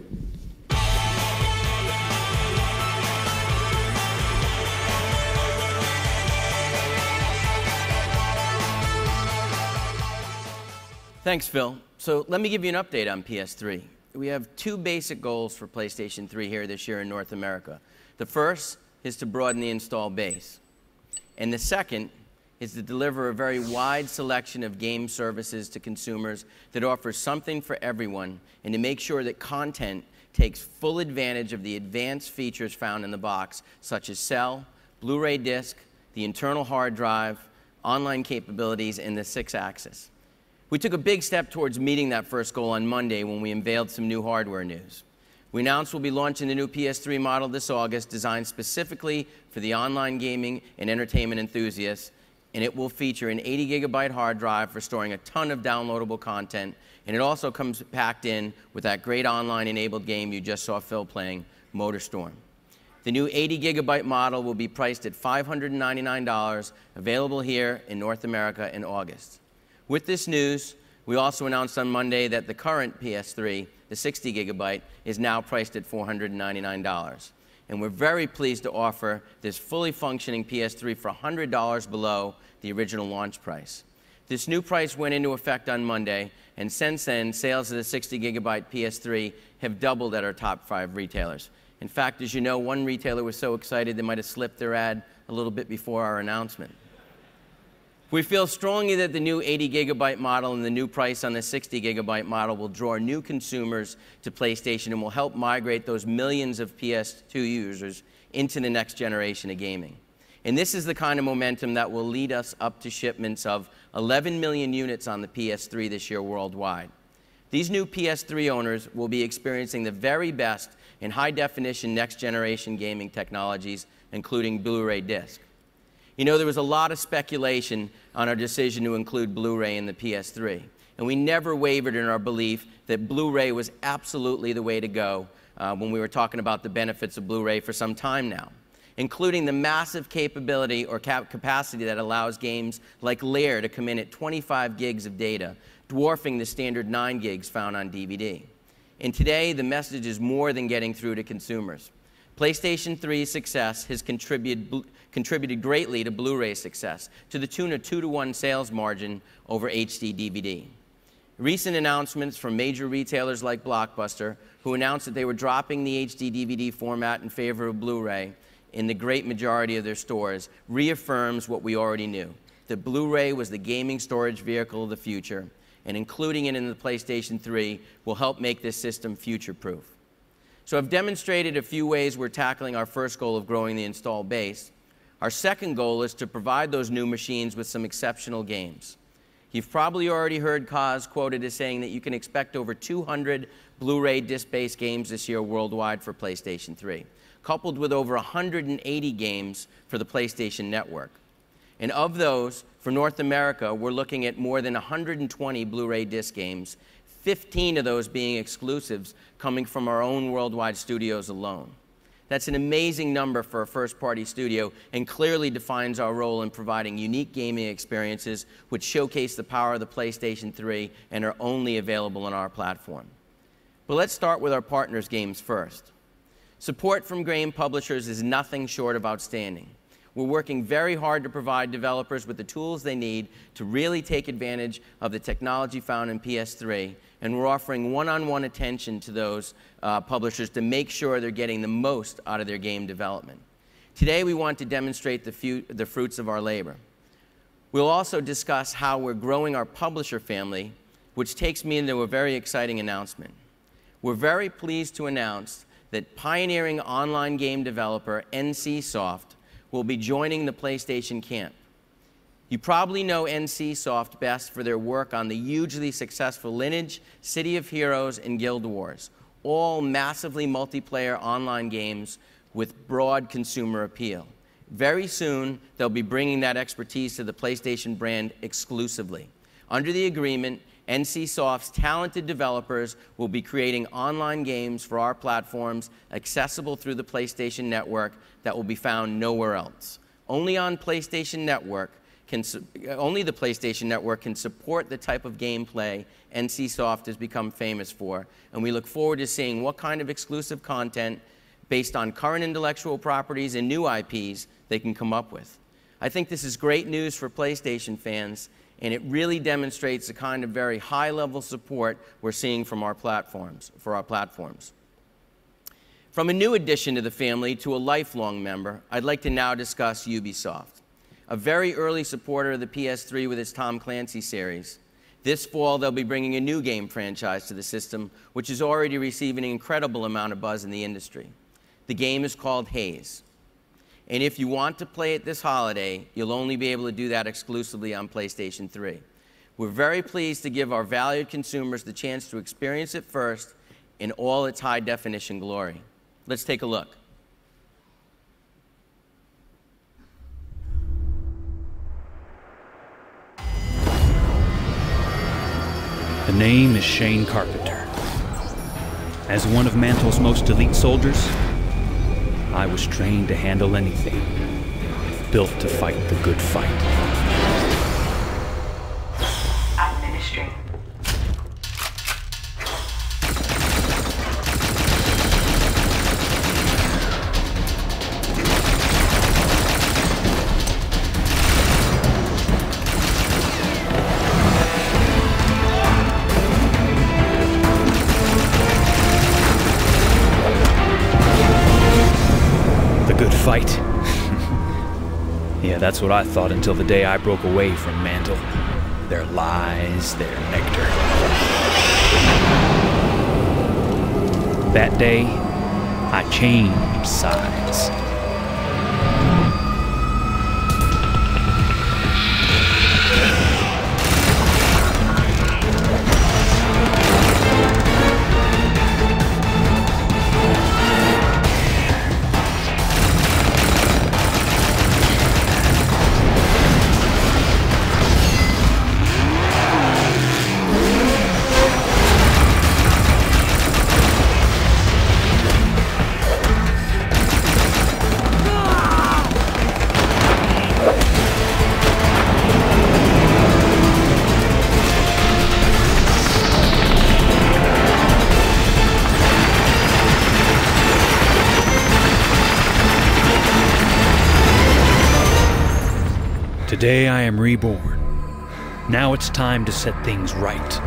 B: Thanks, Phil. So let me give you an update on PS3. We have two basic goals for PlayStation 3 here this year in North America. The first is to broaden the install base. And the second is to deliver a very wide selection of game services to consumers that offers something for everyone, and to make sure that content takes full advantage of the advanced features found in the box, such as cell, Blu-ray disc, the internal hard drive, online capabilities, and the 6-axis. We took a big step towards meeting that first goal on Monday when we unveiled some new hardware news. We announced we'll be launching the new PS3 model this August, designed specifically for the online gaming and entertainment enthusiasts, and it will feature an 80-gigabyte hard drive for storing a ton of downloadable content, and it also comes packed in with that great online-enabled game you just saw Phil playing, MotorStorm. The new 80-gigabyte model will be priced at $599, available here in North America in August. With this news, we also announced on Monday that the current PS3, the 60-gigabyte, is now priced at $499. And we're very pleased to offer this fully functioning PS3 for $100 below the original launch price. This new price went into effect on Monday, and since then, sales of the 60-gigabyte PS3 have doubled at our top 5 retailers. In fact, as you know, one retailer was so excited they might have slipped their ad a little bit before our announcement. We feel strongly that the new 80-gigabyte model and the new price on the 60-gigabyte model will draw new consumers to PlayStation and will help migrate those millions of PS2 users into the next generation of gaming. And this is the kind of momentum that will lead us up to shipments of 11 million units on the PS3 this year worldwide. These new PS3 owners will be experiencing the very best in high-definition next-generation gaming technologies, including Blu-ray disc. You know, there was a lot of speculation on our decision to include Blu-ray in the PS3, and we never wavered in our belief that Blu-ray was absolutely the way to go when we were talking about the benefits of Blu-ray for some time now, including the massive capability or capacity that allows games like Lair to come in at 25 gigs of data, dwarfing the standard 9 gigs found on DVD. And today, the message is more than getting through to consumers. PlayStation 3's success has contributed greatly to Blu-ray's success, to the tune of 2-to-1 sales margin over HD DVD. Recent announcements from major retailers like Blockbuster, who announced that they were dropping the HD DVD format in favor of Blu-ray in the great majority of their stores, reaffirms what we already knew, that Blu-ray was the gaming storage vehicle of the future, and including it in the PlayStation 3 will help make this system future-proof. So I've demonstrated a few ways we're tackling our first goal of growing the install base. Our second goal is to provide those new machines with some exceptional games. You've probably already heard Kaz quoted as saying that you can expect over 200 Blu-ray disc-based games this year worldwide for PlayStation 3, coupled with over 180 games for the PlayStation Network. And of those, for North America, we're looking at more than 120 Blu-ray disc games, 15 of those being exclusives coming from our own worldwide studios alone. That's an amazing number for a first-party studio and clearly defines our role in providing unique gaming experiences which showcase the power of the PlayStation 3 and are only available on our platform. But let's start with our partners' games first. Support from game publishers is nothing short of outstanding. We're working very hard to provide developers with the tools they need to really take advantage of the technology found in PS3, and we're offering one-on-one attention to those publishers to make sure they're getting the most out of their game development. Today, we want to demonstrate the fruits of our labor. We'll also discuss how we're growing our publisher family, which takes me into a very exciting announcement. We're very pleased to announce that pioneering online game developer NCSoft will be joining the PlayStation camp. You probably know NCSoft best for their work on the hugely successful Lineage, City of Heroes, and Guild Wars, all massively multiplayer online games with broad consumer appeal. Very soon, they'll be bringing that expertise to the PlayStation brand exclusively. Under the agreement, NCSoft's talented developers will be creating online games for our platforms accessible through the PlayStation Network that will be found nowhere else. Only the PlayStation Network can support the type of gameplay NCSoft has become famous for, and we look forward to seeing what kind of exclusive content based on current intellectual properties and new IPs they can come up with. I think this is great news for PlayStation fans, and it really demonstrates the kind of very high-level support we're seeing from our platforms, From a new addition to the family to a lifelong member, I'd like to now discuss Ubisoft, a very early supporter of the PS3 with its Tom Clancy series. This fall, they'll be bringing a new game franchise to the system, which is already receiving an incredible amount of buzz in the industry. The game is called Haze. And if you want to play it this holiday, you'll only be able to do that exclusively on PlayStation 3. We're very pleased to give our valued consumers the chance to experience it first in all its high-definition glory. Let's take a look.
P: The name is Shane Carpenter. As one of Mantle's most elite soldiers, I was trained to handle anything, built to fight the good fight.
Q: Administering.
P: Fight. Yeah, that's what I thought until the day I broke away from Mantle. Their lies, their nectar. That day, I changed sides. Today I am reborn. Now it's time to set things right.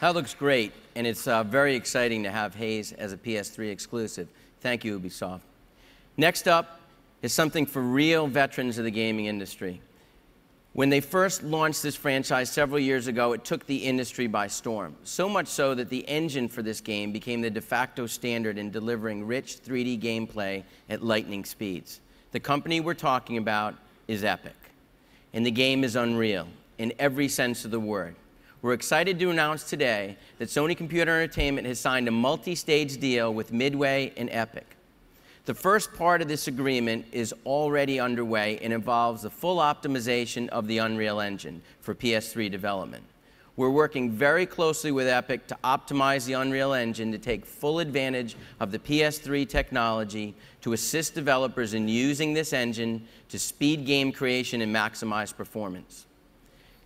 B: That looks great, and it's very exciting to have Haze as a PS3 exclusive. Thank you, Ubisoft. Next up is something for real veterans of the gaming industry. When they first launched this franchise several years ago, it took the industry by storm, so much so that the engine for this game became the de facto standard in delivering rich 3D gameplay at lightning speeds. The company we're talking about is Epic, and the game is Unreal. in every sense of the word. We're excited to announce today that Sony Computer Entertainment has signed a multi-stage deal with Midway and Epic. The first part of this agreement is already underway and involves the full optimization of the Unreal Engine for PS3 development. We're working very closely with Epic to optimize the Unreal Engine to take full advantage of the PS3 technology to assist developers in using this engine to speed game creation and maximize performance.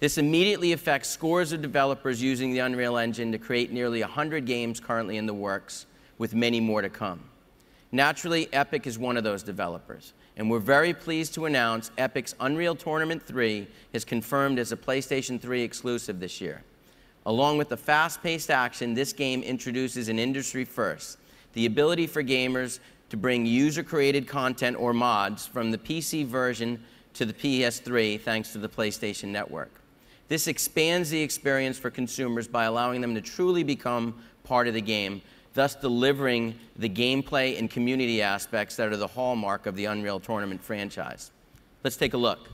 B: This immediately affects scores of developers using the Unreal Engine to create nearly 100 games currently in the works, with many more to come. Naturally, Epic is one of those developers, and we're very pleased to announce Epic's Unreal Tournament 3 is confirmed as a PlayStation 3 exclusive this year. Along with the fast-paced action, this game introduces an industry first, the ability for gamers to bring user-created content or mods from the PC version to the PS3 thanks to the PlayStation Network. This expands the experience for consumers by allowing them to truly become part of the game, thus delivering the gameplay and community aspects that are the hallmark of the Unreal Tournament franchise. Let's take a look.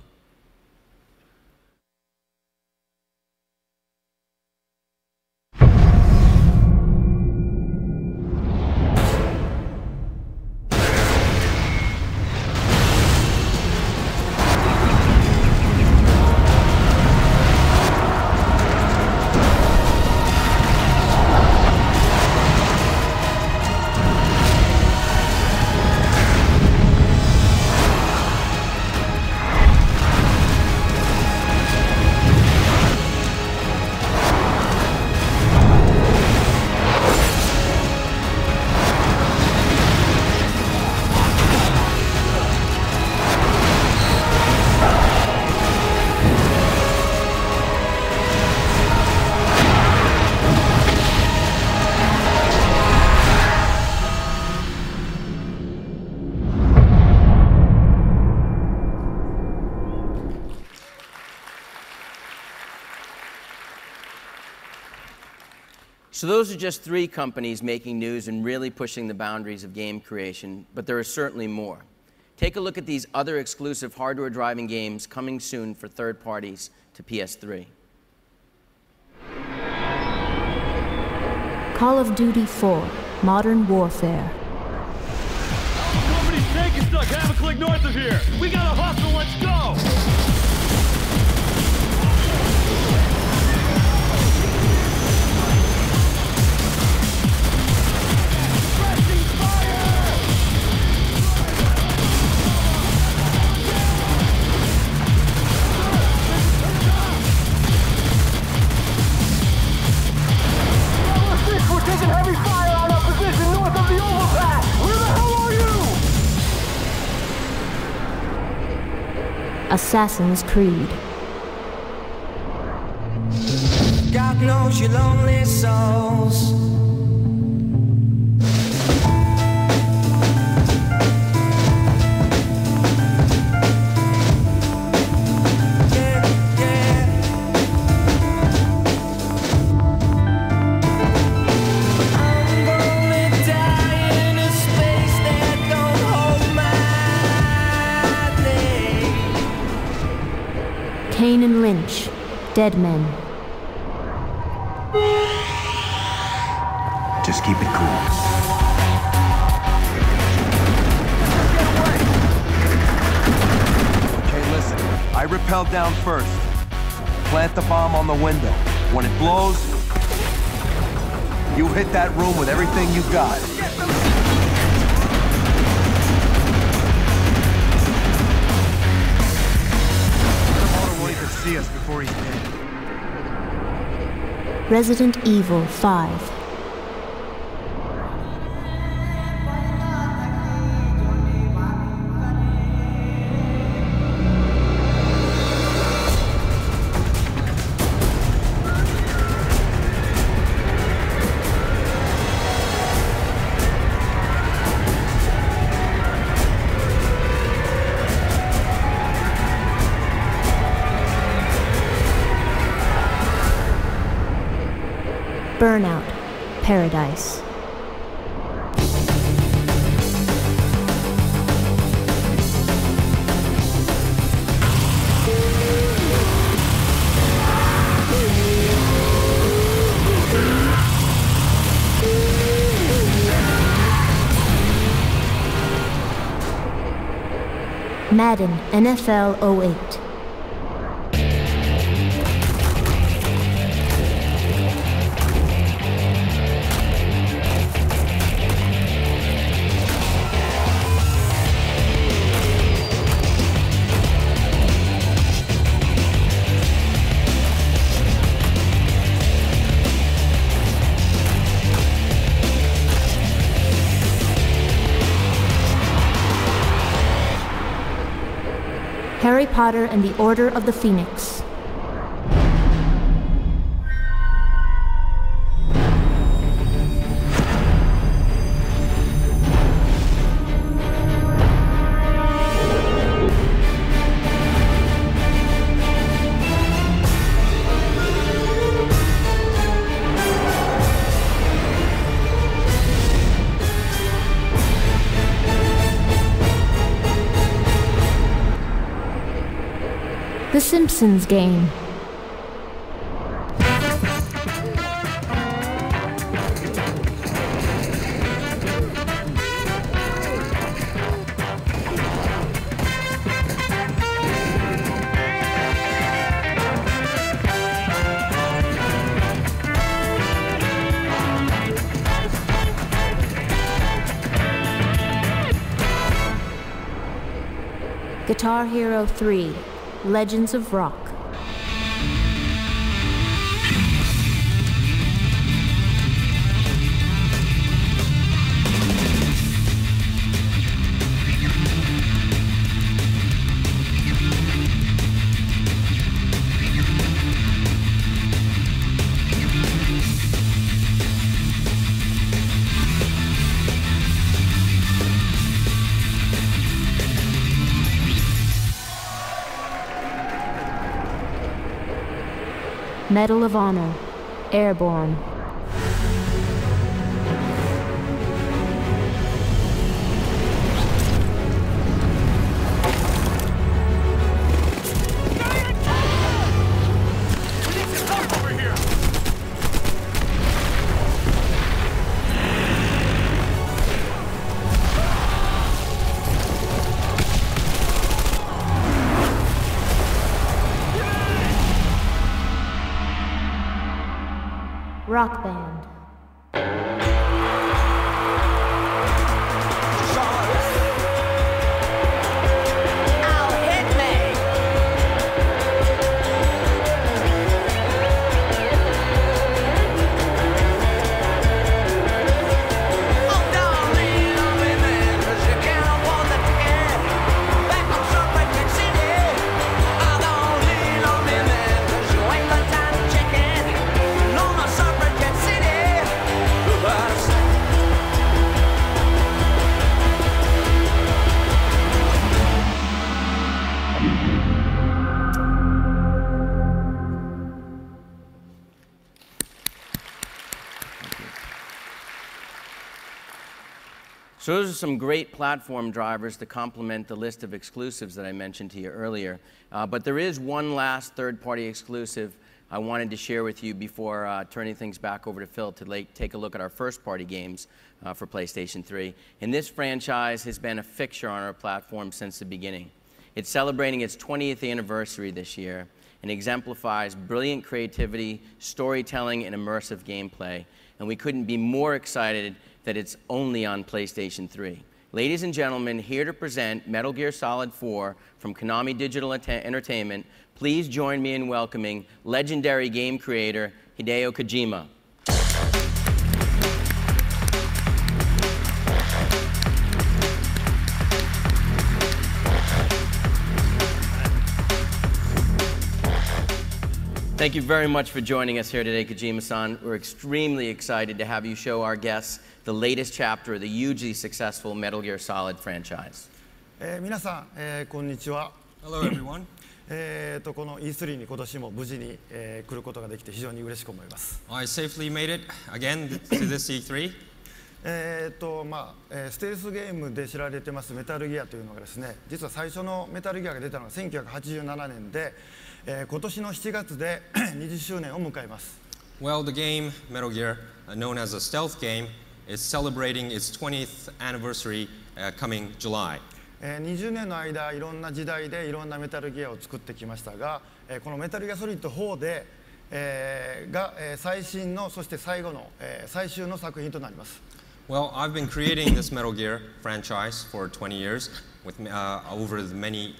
B: So those are just 3 companies making news and really pushing the boundaries of game creation, but there are certainly more. Take a look at these other exclusive hardware-driving games coming soon for third parties to PS3.
A: Call of Duty 4, Modern Warfare.
R: Company's tank is stuck half a click north of here. We got a hustle, let's go!
A: Assassin's Creed.
S: God knows your lonely souls.
A: Kane and Lynch, Dead Men.
K: Just keep it cool.
T: Okay, listen. I rappel down first. Plant the bomb on the window. When it blows, you hit that room with everything you got.
K: See us before he's dead.
A: Resident Evil 5. Burnout, Paradise. Madden NFL 08. Harry Potter and the Order of the Phoenix. The Simpsons Game. Guitar Hero 3. Legends of Rock. Medal of Honor, Airborne. Rock Band.
B: So those are some great platform drivers to complement the list of exclusives that I mentioned to you earlier. But there is one last third-party exclusive I wanted to share with you before turning things back over to Phil to take a look at our first-party games for PlayStation 3. And this franchise has been a fixture on our platform since the beginning. It's celebrating its 20th anniversary this year and exemplifies brilliant creativity, storytelling, and immersive gameplay. And we couldn't be more excited that it's only on PlayStation 3. Ladies and gentlemen, here to present Metal Gear Solid 4 from Konami Digital Entertainment, please join me in welcoming legendary game creator Hideo Kojima. Thank you very much for joining us here today, Kojima-san. We're extremely excited to have you show our guests the latest chapter of the hugely successful Metal Gear Solid franchise.
U: 皆さん、こんにちは。
V: Hello, everyone.
U: この E3 に今年も無事に、来ることができて非常に嬉しく思います。
V: I safely made it again to this E3.
U: ステルスゲームで知られてますメタルギアというのがですね、実は最初のメタルギアが出たのが1987年で、今年の7月で20周年を迎えます。
V: Well, the game Metal Gear, known as a stealth game, is celebrating its 20th anniversary coming July.
U: 20年の間いろんな時代でいろんなメタルギアを作ってきましたが、このメタルギアソリッド4で、が最新のそして最後の、最終の作品となります。
V: Well, I've been creating this Metal Gear franchise for 20 years with over the many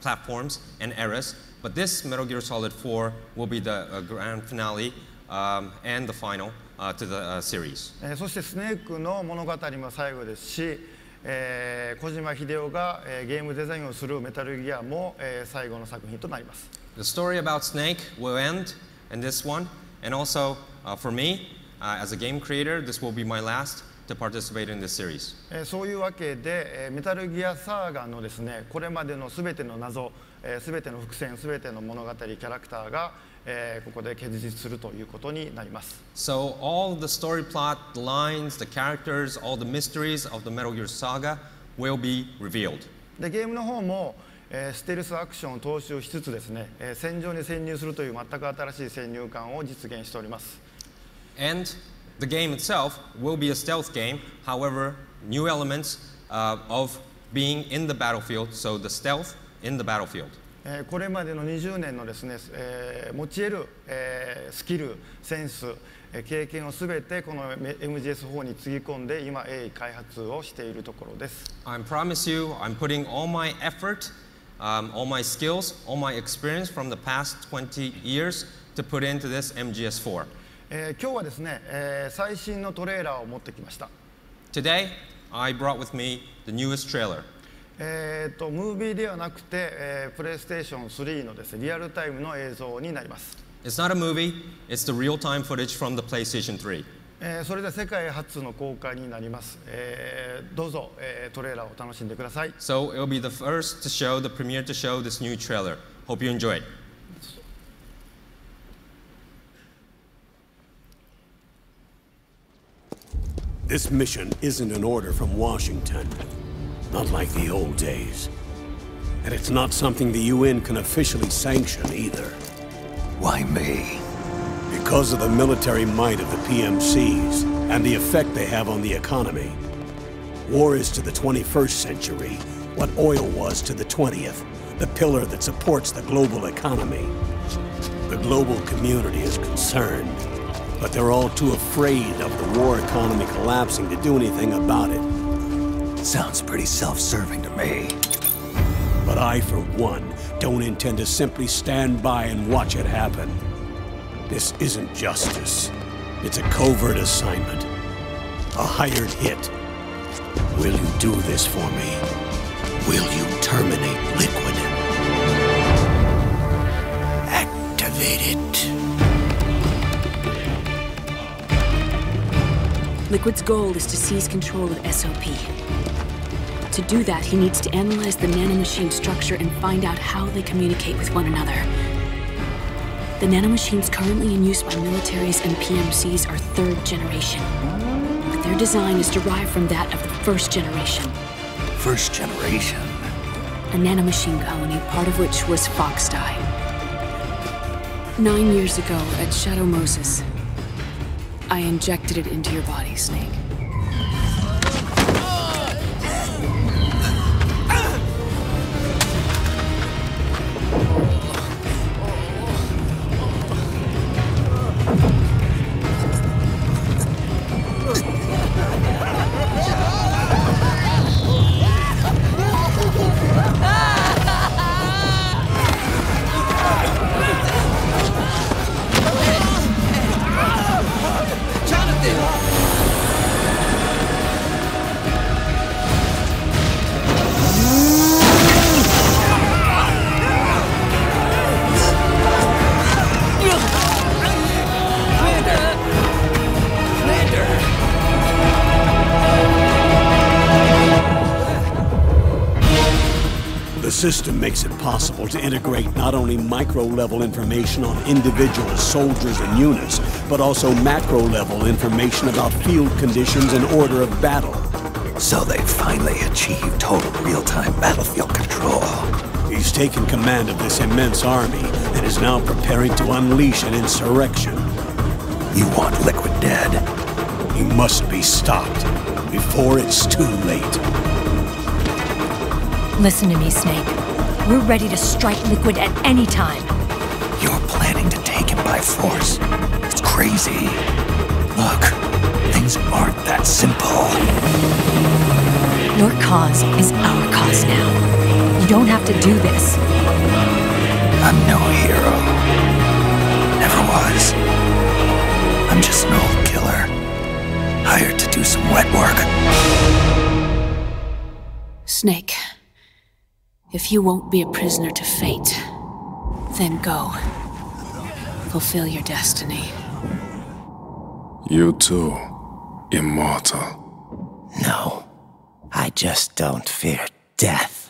V: platforms and eras. But this Metal Gear Solid 4 will be the grand finale and the final to the series.
U: そしてスネークの物語も最後ですし、小島秀夫がゲームデザインをするメタルギアも最後の作品となります。
V: The story about Snake will end in this one, and also for me, as a game creator, this will be my last to participate in this series.
U: そういうわけで、メタルギアサーガのですね、これまでのすべての謎、すべての伏線、すべての物語、キャラクターがここで結実するということになります。
V: So all the story plot, the lines, the characters, all the mysteries of the Metal Gear Saga will be revealed.
U: でゲームの方もステルスアクションを踏襲しつつですね、戦場に潜入するという全く新しい先入観を実現しております。
V: And the game itself will be a stealth game. However, new elements of being in the battlefield, so the stealth in the battlefield.
U: これまでの20年のですね、持ち得るスキル、センス、経験をすべてこの MGS4 につぎ込んで今鋭意開発をしているところです。
V: I promise you, I'm putting all my effort, all my skills, all my experience from the past 20 years to put into this MGS4.
U: 今日はですね、最新のトレーラーを持ってきました。
V: Today, I brought with me the newest trailer.
U: ムービーではなくて、プレイステーション3のですね、リアルタイムの映像になります。
V: It's not a movie, it's the real-time footage from the PlayStation 3.
U: それで世界初の公開になります。どうぞ、トレーラーを楽しんでください。
V: So it'll be the first to show, the premiere to show this new trailer. Hope you enjoy it.
C: This mission isn't an order from Washington. Not like the old days. And it's not something the UN can officially sanction either.
K: Why me?
C: Because of the military might of the PMCs and the effect they have on the economy. War is to the 21st century what oil was to the 20th, the pillar that supports the global economy. The global community is concerned, but they're all too afraid of the war economy collapsing to do anything about it.
K: Sounds pretty self-serving to me.
C: But I, for one, don't intend to simply stand by and watch it happen. This isn't justice. It's a covert assignment. A hired hit. Will you do this for me? Will you terminate Liquid? Activate it.
D: Liquid's goal is to seize control of SOP. To do that, he needs to analyze the nanomachine structure and find out how they communicate with one another. The nanomachines currently in use by militaries and PMCs are third generation. But their design is derived from that of the first generation.
K: First generation?
D: A nanomachine colony, part of which was Foxdie. 9 years ago at Shadow Moses, I injected it into your body, Snake.
C: The system makes it possible to integrate not only micro-level information on individual soldiers and units, but also macro-level information about field conditions and order of battle.
K: So they finally achieved total real-time battlefield control.
C: He's taken command of this immense army and is now preparing to unleash an insurrection.
K: You want Liquid dead?
C: He must be stopped before it's too late.
E: Listen to me, Snake. We're ready to strike Liquid at any time.
F: You're planning to take him by force. It's crazy. Look, things aren't that simple.
E: Your cause is our cause now. You don't have to do this.
F: I'm no hero. Never was. I'm just an old killer, hired to do some wet work.
D: Snake, if you won't be a prisoner to fate, then go. Fulfill your destiny.
W: You too, immortal.
F: No, I just don't fear death.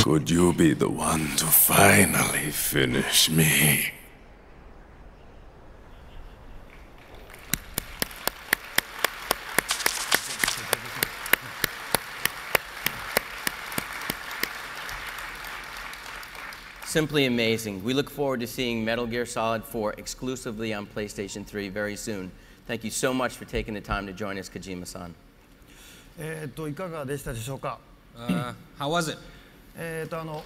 W: Could you be the one to finally finish me?
B: Simply amazing. We look forward to seeing Metal Gear Solid 4 exclusively on PlayStation 3 very soon. Thank you so much for taking the time to join us, Kojima-san.
U: いかがでしたでしょうか。
V: How was it?
U: この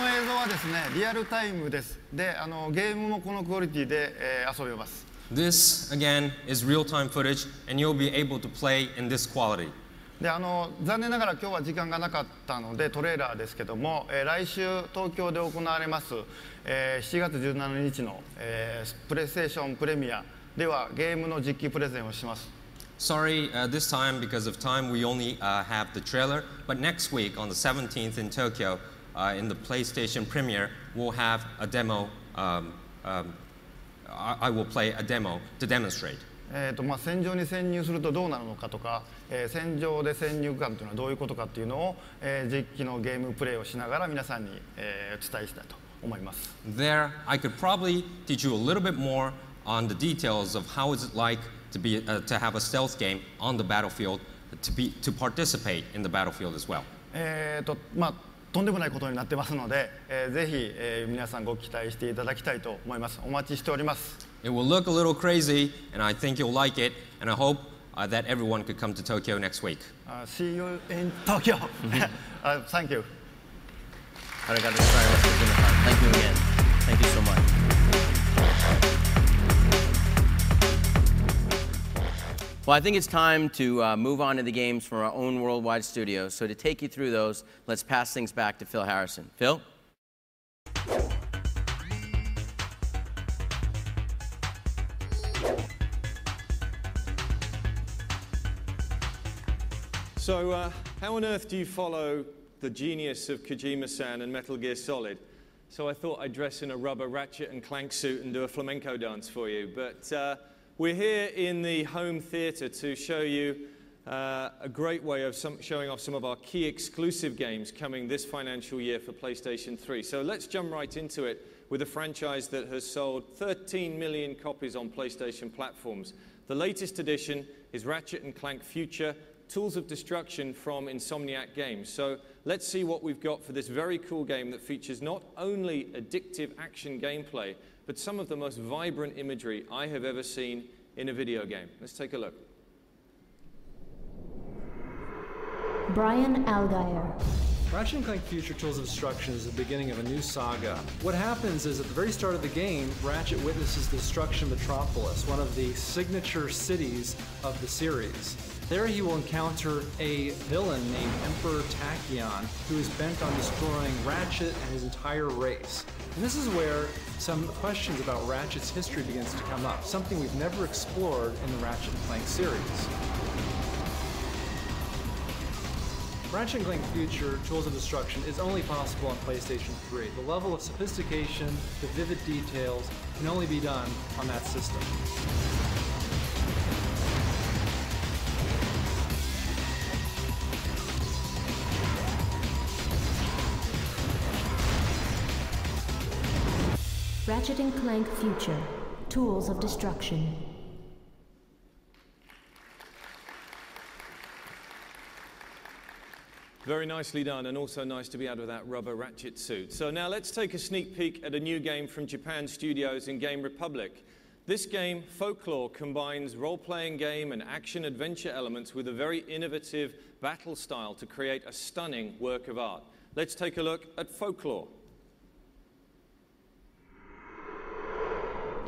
U: 映像はですね、リアルタイムです。で、ゲームもこのクオリティで、遊べます。
V: This again is real-time footage, and you'll be able to play in this quality.
U: で残念ながら今日は時間がなかったのでトレーラーですけども、来週東京で行われます、7月17日の、プレイステーションプレミアではゲームの実機プレゼンをします。
V: Sorry, this time because of time we only have the trailer, but next week on the 17th in Tokyo, in the PlayStation premiere, we'll have a demo. I will play a demo to demonstrate.
U: 戦場に潜入するとどうなるのかとか、戦場で潜入感というのはどういうことかっていうのを、実機のゲームプレイをしながら皆さんに、お伝えしたいと思います。
V: There, I could probably teach you a little bit more on the details of how is it like to have a stealth game on the battlefield, to participate in the battlefield as well.
U: とんでもないことになってますので、ぜひ、皆さんご期待していただきたいと思います。お待ちしております。
V: It will look a little crazy, and I think you'll like it, and I hope that everyone could come to Tokyo next week.
U: See you in Tokyo. Thank you.
B: Thank you again. Thank you so much. Well, I think it's time to move on to the games from our own worldwide studio. So to take you through those, let's pass things back to Phil Harrison. Phil?
L: So, how on earth do you follow the genius of Kojima-san and Metal Gear Solid? So I thought I'd dress in a rubber Ratchet and Clank suit and do a flamenco dance for you. But we're here in the home theater to show you a great way of showing off some of our key exclusive games coming this financial year for PlayStation 3. So let's jump right into it with a franchise that has sold 13 million copies on PlayStation platforms. The latest edition is Ratchet and Clank Future, Tools of Destruction from Insomniac Games. So let's see what we've got for this very cool game that features not only addictive action gameplay, but some of the most vibrant imagery I have ever seen in a video game. Let's take a look.
A: Brian Algier.
H: Ratchet & Clank Future Tools of Destruction is the beginning of a new saga. What happens is at the very start of the game, Ratchet witnesses the destruction of Metropolis, one of the signature cities of the series. There he will encounter a villain named Emperor Tachyon, who is bent on destroying Ratchet and his entire race. And this is where some questions about Ratchet's history begins to come up, something we've never explored in the Ratchet & Clank series. Ratchet & Clank Future Tools of Destruction is only possible on PlayStation 3. The level of sophistication, the vivid details, can only be done on that system.
A: Ratchet & Clank Future Tools of Destruction.
L: Very nicely done, and also nice to be out of that rubber Ratchet suit. So now let's take a sneak peek at a new game from Japan Studios in Game Republic. This game, Folklore, combines role-playing game and action-adventure elements with a very innovative battle style to create a stunning work of art. Let's take a look at Folklore.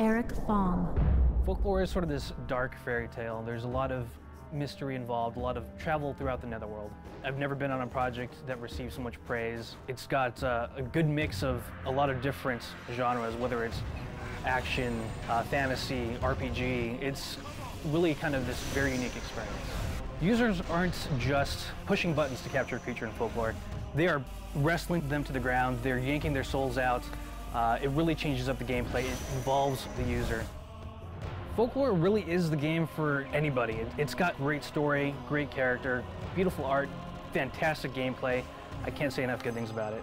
A: Eric Fong.
I: Folklore is sort of this dark fairy tale. There's a lot of mystery involved, a lot of travel throughout the netherworld. I've never been on a project that received so much praise. It's got a good mix of a lot of different genres, whether it's action, fantasy, RPG. It's really kind of this very unique experience. Users aren't just pushing buttons to capture a creature in Folklore. They are wrestling them to the ground, they're yanking their souls out. It really changes up the gameplay, it involves the user. Folklore really is the game for anybody. It's got great story, great character, beautiful art, fantastic gameplay. I can't say enough good things about it.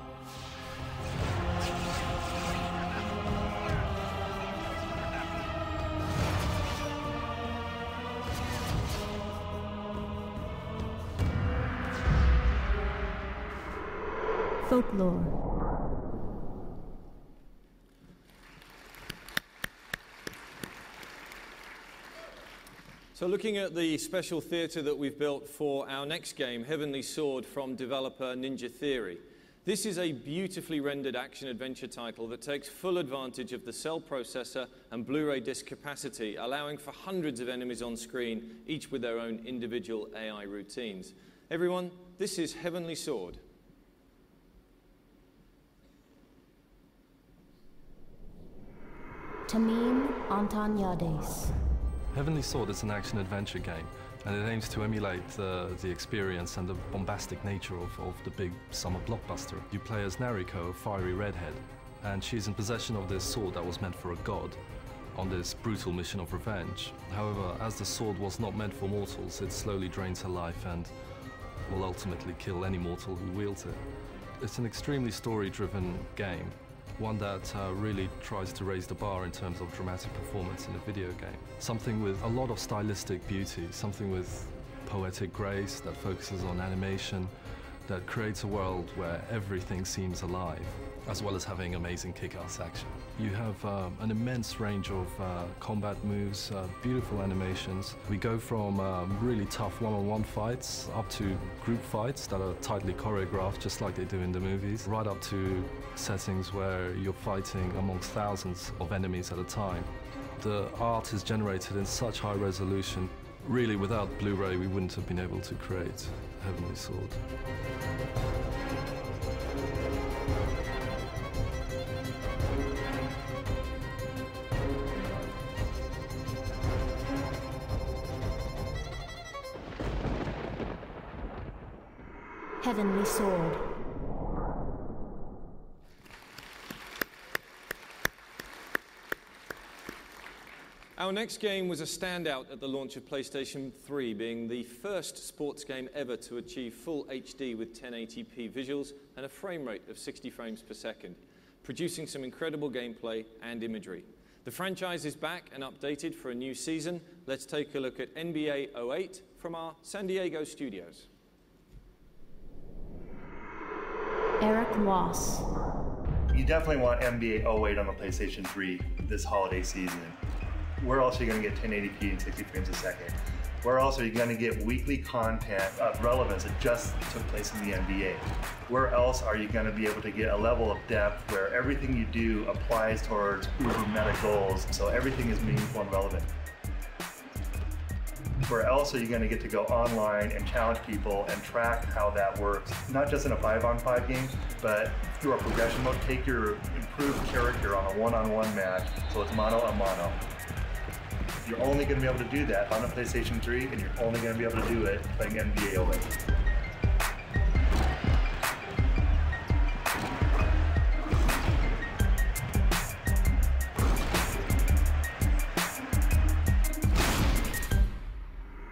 A: Folklore.
L: So looking at the special theatre that we've built for our next game, Heavenly Sword, from developer Ninja Theory. This is a beautifully rendered action-adventure title that takes full advantage of the cell processor and Blu-ray disc capacity, allowing for hundreds of enemies on screen, each with their own individual AI routines. Everyone, this is Heavenly Sword.
A: Tamim Antonyades.
J: Heavenly Sword is an action-adventure game, and it aims to emulate the experience and the bombastic nature of the big summer blockbuster. You play as Nariko, a fiery redhead, and she's in possession of this sword that was meant for a god on this brutal mission of revenge. However, as the sword was not meant for mortals, it slowly drains her life and will ultimately kill any mortal who wields it. It's an extremely story-driven game, one that really tries to raise the bar in terms of dramatic performance in a video game. Something with a lot of stylistic beauty, something with poetic grace that focuses on animation, that creates a world where everything seems alive, as well as having amazing kick-ass action. You have an immense range of combat moves, beautiful animations. We go from really tough one-on-one fights up to group fights that are tightly choreographed, just like they do in the movies, right up to settings where you're fighting amongst thousands of enemies at a time. The art is generated in such high resolution. Really, without Blu-ray, we wouldn't have been able to create Heavenly Sword.
A: Heavenly Sword.
L: Our next game was a standout at the launch of PlayStation 3, being the first sports game ever to achieve full HD with 1080p visuals and a frame rate of 60 frames per second, producing some incredible gameplay and imagery. The franchise is back and updated for a new season. Let's take a look at NBA 08 from our San Diego studios.
A: Eric Loss.
G: You definitely want NBA 08 on the PlayStation 3 this holiday season. Where else are you going to get 1080p and 60 frames a second? Where else are you going to get weekly content of relevance that just took place in the NBA? Where else are you going to be able to get a level of depth where everything you do applies towards uber meta goals, so everything is meaningful and relevant? Where else are you going to get to go online and challenge people and track how that works? Not just in a 5-on-5 game, but through a progression mode. Take your improved character on a one-on-one match, so it's mano a mano. You're only going to be able to do that on a PlayStation 3, and you're only going to be able to do it playing NBA 08.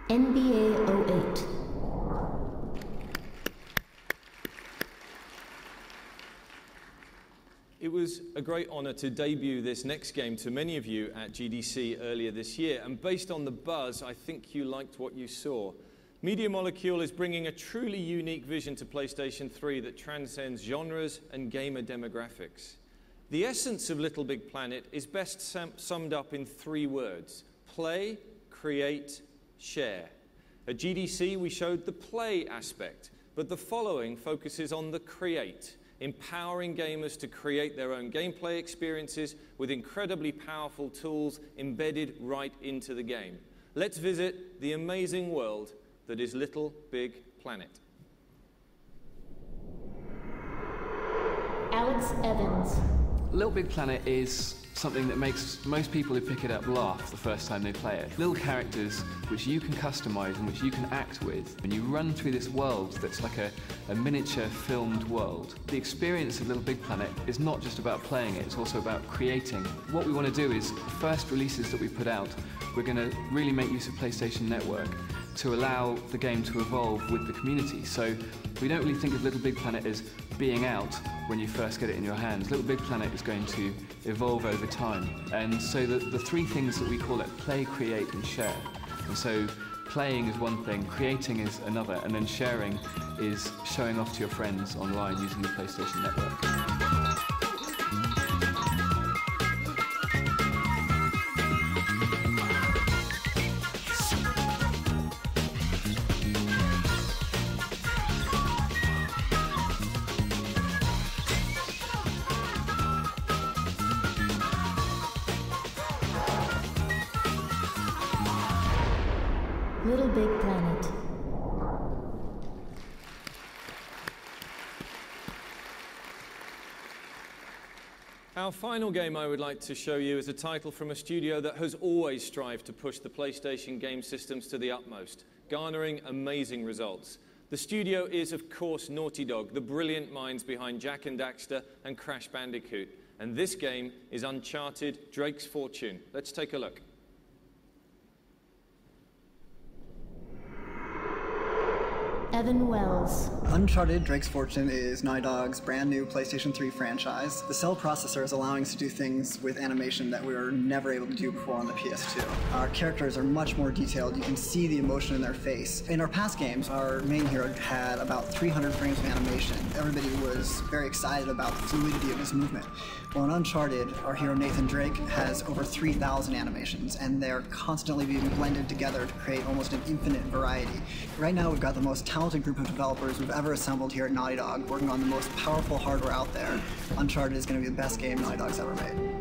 A: NBA 08.
L: It was a great honor to debut this next game to many of you at GDC earlier this year, and based on the buzz, I think you liked what you saw. Media Molecule is bringing a truly unique vision to PlayStation 3 that transcends genres and gamer demographics. The essence of Little Big Planet is best summed up in 3 words: play, create, share. At GDC, we showed the play aspect, but the following focuses on the create, empowering gamers to create their own gameplay experiences with incredibly powerful tools embedded right into the game. Let's visit the amazing world that is Little Big Planet.
A: Alex Evans.
M: Little Big Planet is something that makes most people who pick it up laugh the first time they play it. Little characters which you can customize and which you can act with, and you run through this world that's like a miniature filmed world. The experience of Little Big Planet is not just about playing it, it's also about creating. What we want to do is, the first releases that we put out, we're going to really make use of PlayStation Network to allow the game to evolve with the community. So we don't really think of Little Big Planet as being out when you first get it in your hands. Little Big Planet is going to evolve over time. And so the 3 things that we call it: play, create, and share. And so playing is one thing, creating is another, and then sharing is showing off to your friends online using the PlayStation Network.
A: Little Big Planet.
L: Our final game I would like to show you is a title from a studio that has always strived to push the PlayStation game systems to the utmost, garnering amazing results. The studio is, of course, Naughty Dog, the brilliant minds behind Jak and Daxter and Crash Bandicoot. And this game is Uncharted: Drake's Fortune. Let's take a look.
A: Evan Wells.
N: Uncharted: Drake's Fortune is Naughty Dog's brand new PlayStation 3 franchise. The cell processor is allowing us to do things with animation that we were never able to do before on the PS2. Our characters are much more detailed. You can see the emotion in their face. In our past games, our main hero had about 300 frames of animation. Everybody was very excited about the fluidity of his movement. Well, in Uncharted, our hero Nathan Drake has over 3,000 animations, and they're constantly being blended together to create almost an infinite variety. Right now, we've got the most talented group of developers we've ever assembled here at Naughty Dog, working on the most powerful hardware out there. Uncharted is going to be the best game Naughty Dog's ever made.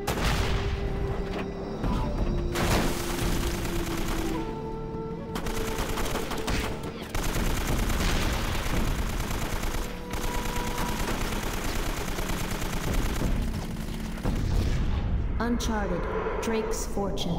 A: Uncharted: Drake's Fortune.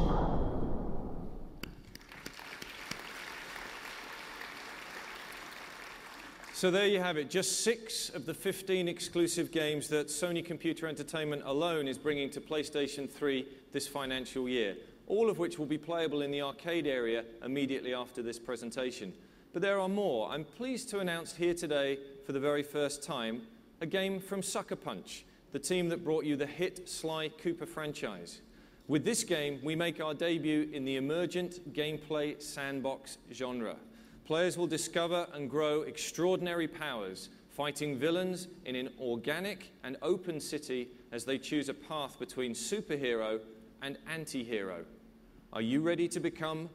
L: So there you have it, just 6 of the 15 exclusive games that Sony Computer Entertainment alone is bringing to PlayStation 3 this financial year, all of which will be playable in the arcade area immediately after this presentation. But there are more. I'm pleased to announce here today, for the very first time, a game from Sucker Punch, the team that brought you the hit Sly Cooper franchise. With this game, we make our debut in the emergent gameplay sandbox genre. Players will discover and grow extraordinary powers, fighting villains in an organic and open city as they choose a path between superhero and anti-hero. Are you ready to become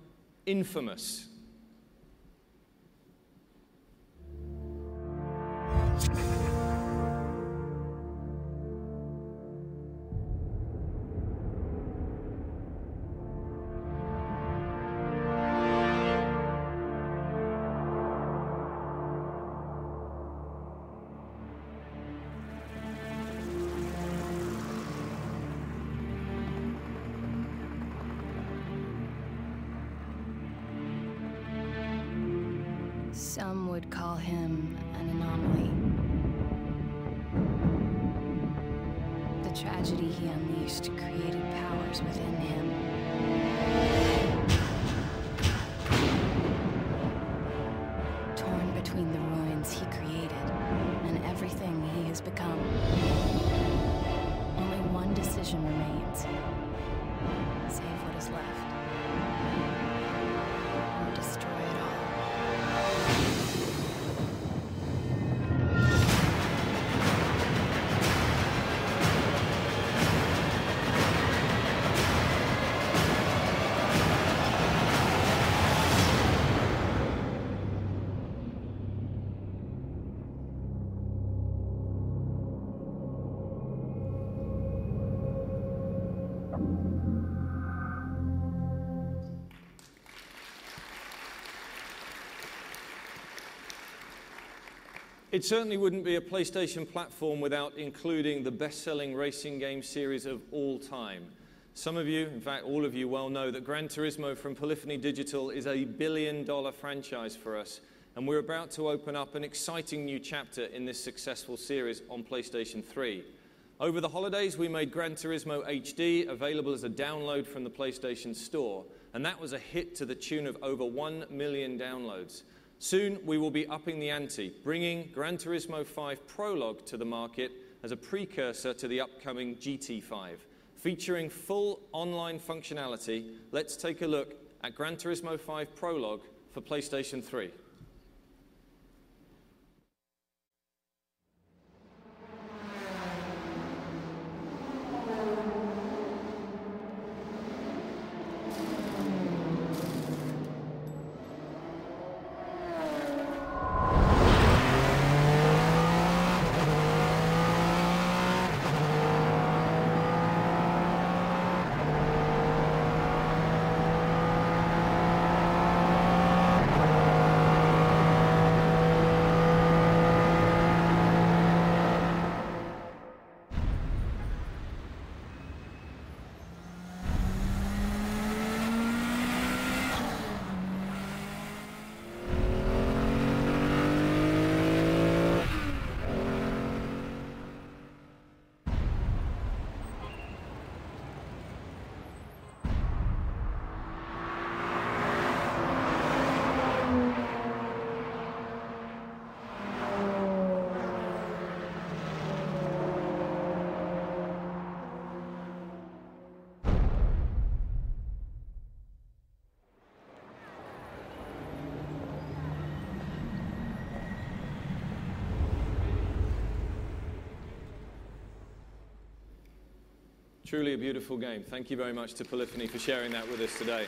L: infamous?
D: Some would call him an anomaly. The tragedy he unleashed created powers within him. Torn between the ruins he created and everything he has become. Only one decision remains. Save what is left. Or destroy it all.
L: It certainly wouldn't be a PlayStation platform without including the best-selling racing game series of all time. Some of you, in fact all of you, well know that Gran Turismo from Polyphony Digital is a billion-dollar franchise for us, and we're about to open up an exciting new chapter in this successful series on PlayStation 3. Over the holidays, we made Gran Turismo HD available as a download from the PlayStation Store, and that was a hit to the tune of over 1 million downloads. Soon, we will be upping the ante, bringing Gran Turismo 5 Prologue to the market as a precursor to the upcoming GT5. Featuring full online functionality, let's take a look at Gran Turismo 5 Prologue for PlayStation 3. Truly a beautiful game. Thank you very much to Polyphony for sharing that with us today.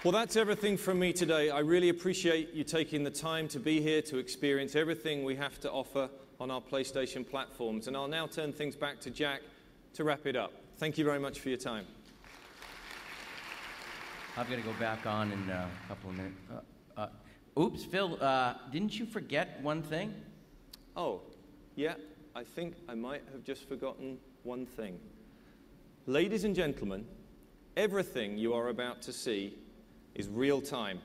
L: Well, that's everything from me today. I really appreciate you taking the time to be here to experience everything we have to offer on our PlayStation platforms. And I'll now turn things back to Jack to wrap it up. Thank you very much for your time.
B: I've got to go back on in a couple of minutes. Oops, Phil, didn't you forget one thing?
L: Oh, yeah. I think I might have just forgotten one thing. Ladies and gentlemen, everything you are about to see is real time.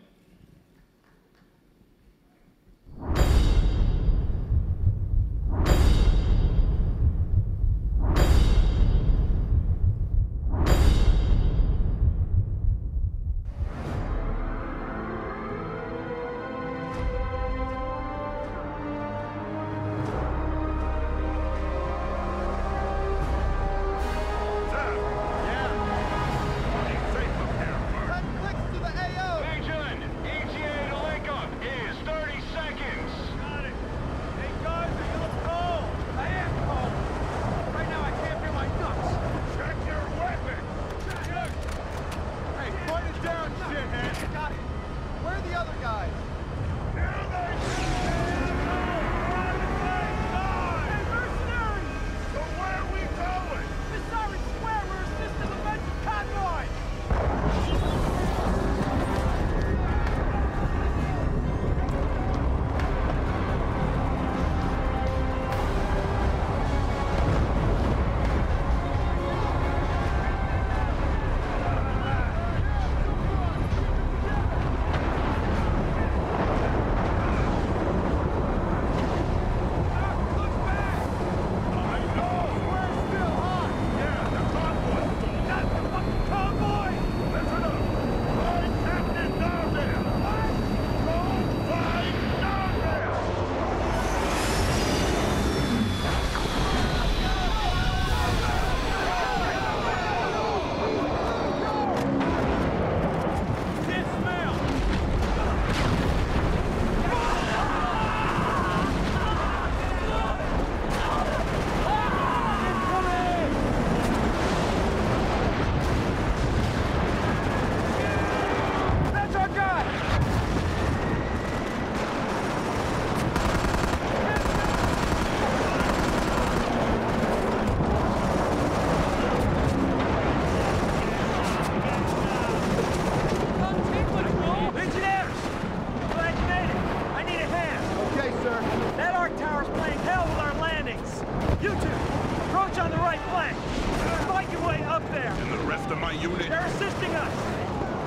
O: to my unit.
R: They're assisting us!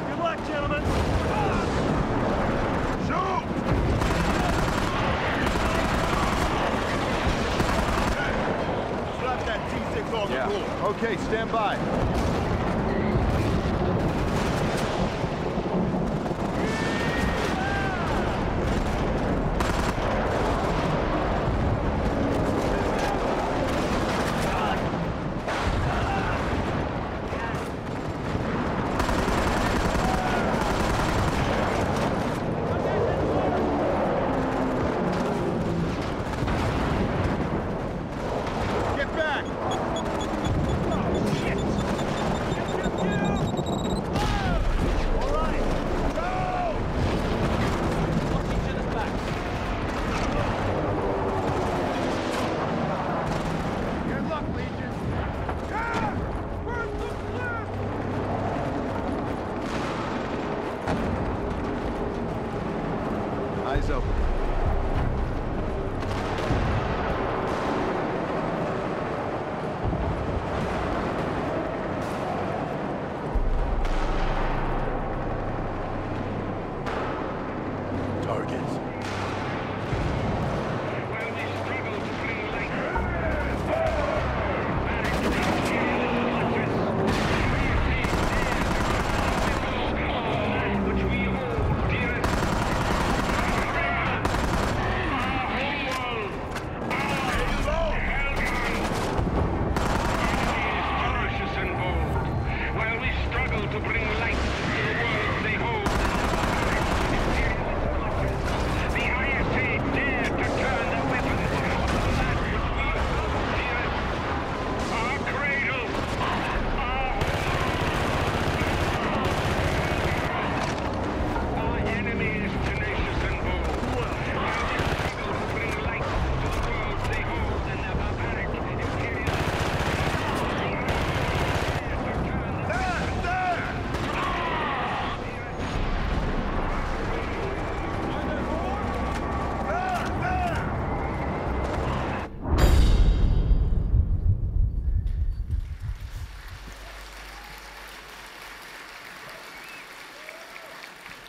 R: Good luck, gentlemen!
O: Shoot!
R: Slap that T6 on the floor.
O: Okay, stand by. Eyes open.
C: Targets.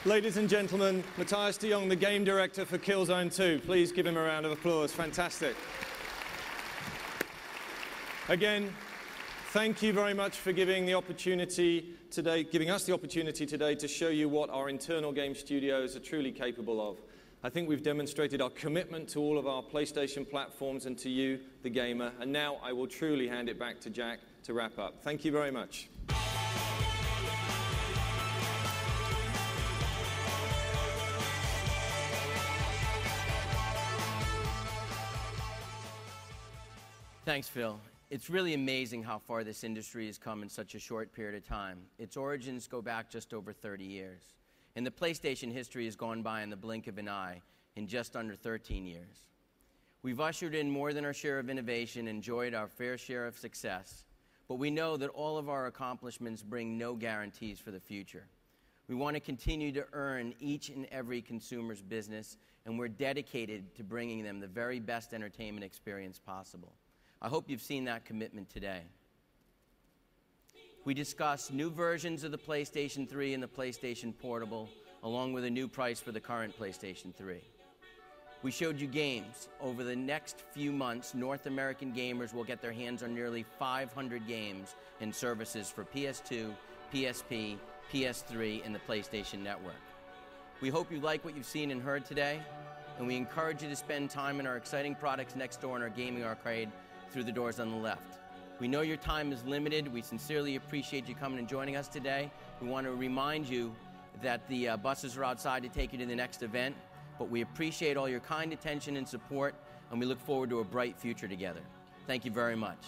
L: Ladies and gentlemen, Matthias de Jong, the game director for Killzone 2. Please give him a round of applause. Fantastic. Again, thank you very much for giving us the opportunity today to show you what our internal game studios are truly capable of. I think we've demonstrated our commitment to all of our PlayStation platforms and to you, the gamer. And now I will truly hand it back to Jack to wrap up. Thank you very much.
B: Thanks, Phil. It's really amazing how far this industry has come in such a short period of time. Its origins go back just over 30 years. And the PlayStation history has gone by in the blink of an eye in just under 13 years. We've ushered in more than our share of innovation, enjoyed our fair share of success, but we know that all of our accomplishments bring no guarantees for the future. We want to continue to earn each and every consumer's business, and we're dedicated to bringing them the very best entertainment experience possible. I hope you've seen that commitment today. We discussed new versions of the PlayStation 3 and the PlayStation Portable, along with a new price for the current PlayStation 3. We showed you games. Over the next few months, North American gamers will get their hands on nearly 500 games and services for PS2, PSP, PS3, and the PlayStation Network. We hope you like what you've seen and heard today, and we encourage you to spend time in our exciting products next door in our gaming arcade through the doors on the left. We know your time is limited. We sincerely appreciate you coming and joining us today. We want to remind you that the buses are outside to take you to the next event, but we appreciate all your kind attention and support, and we look forward to a bright future together. Thank you very much.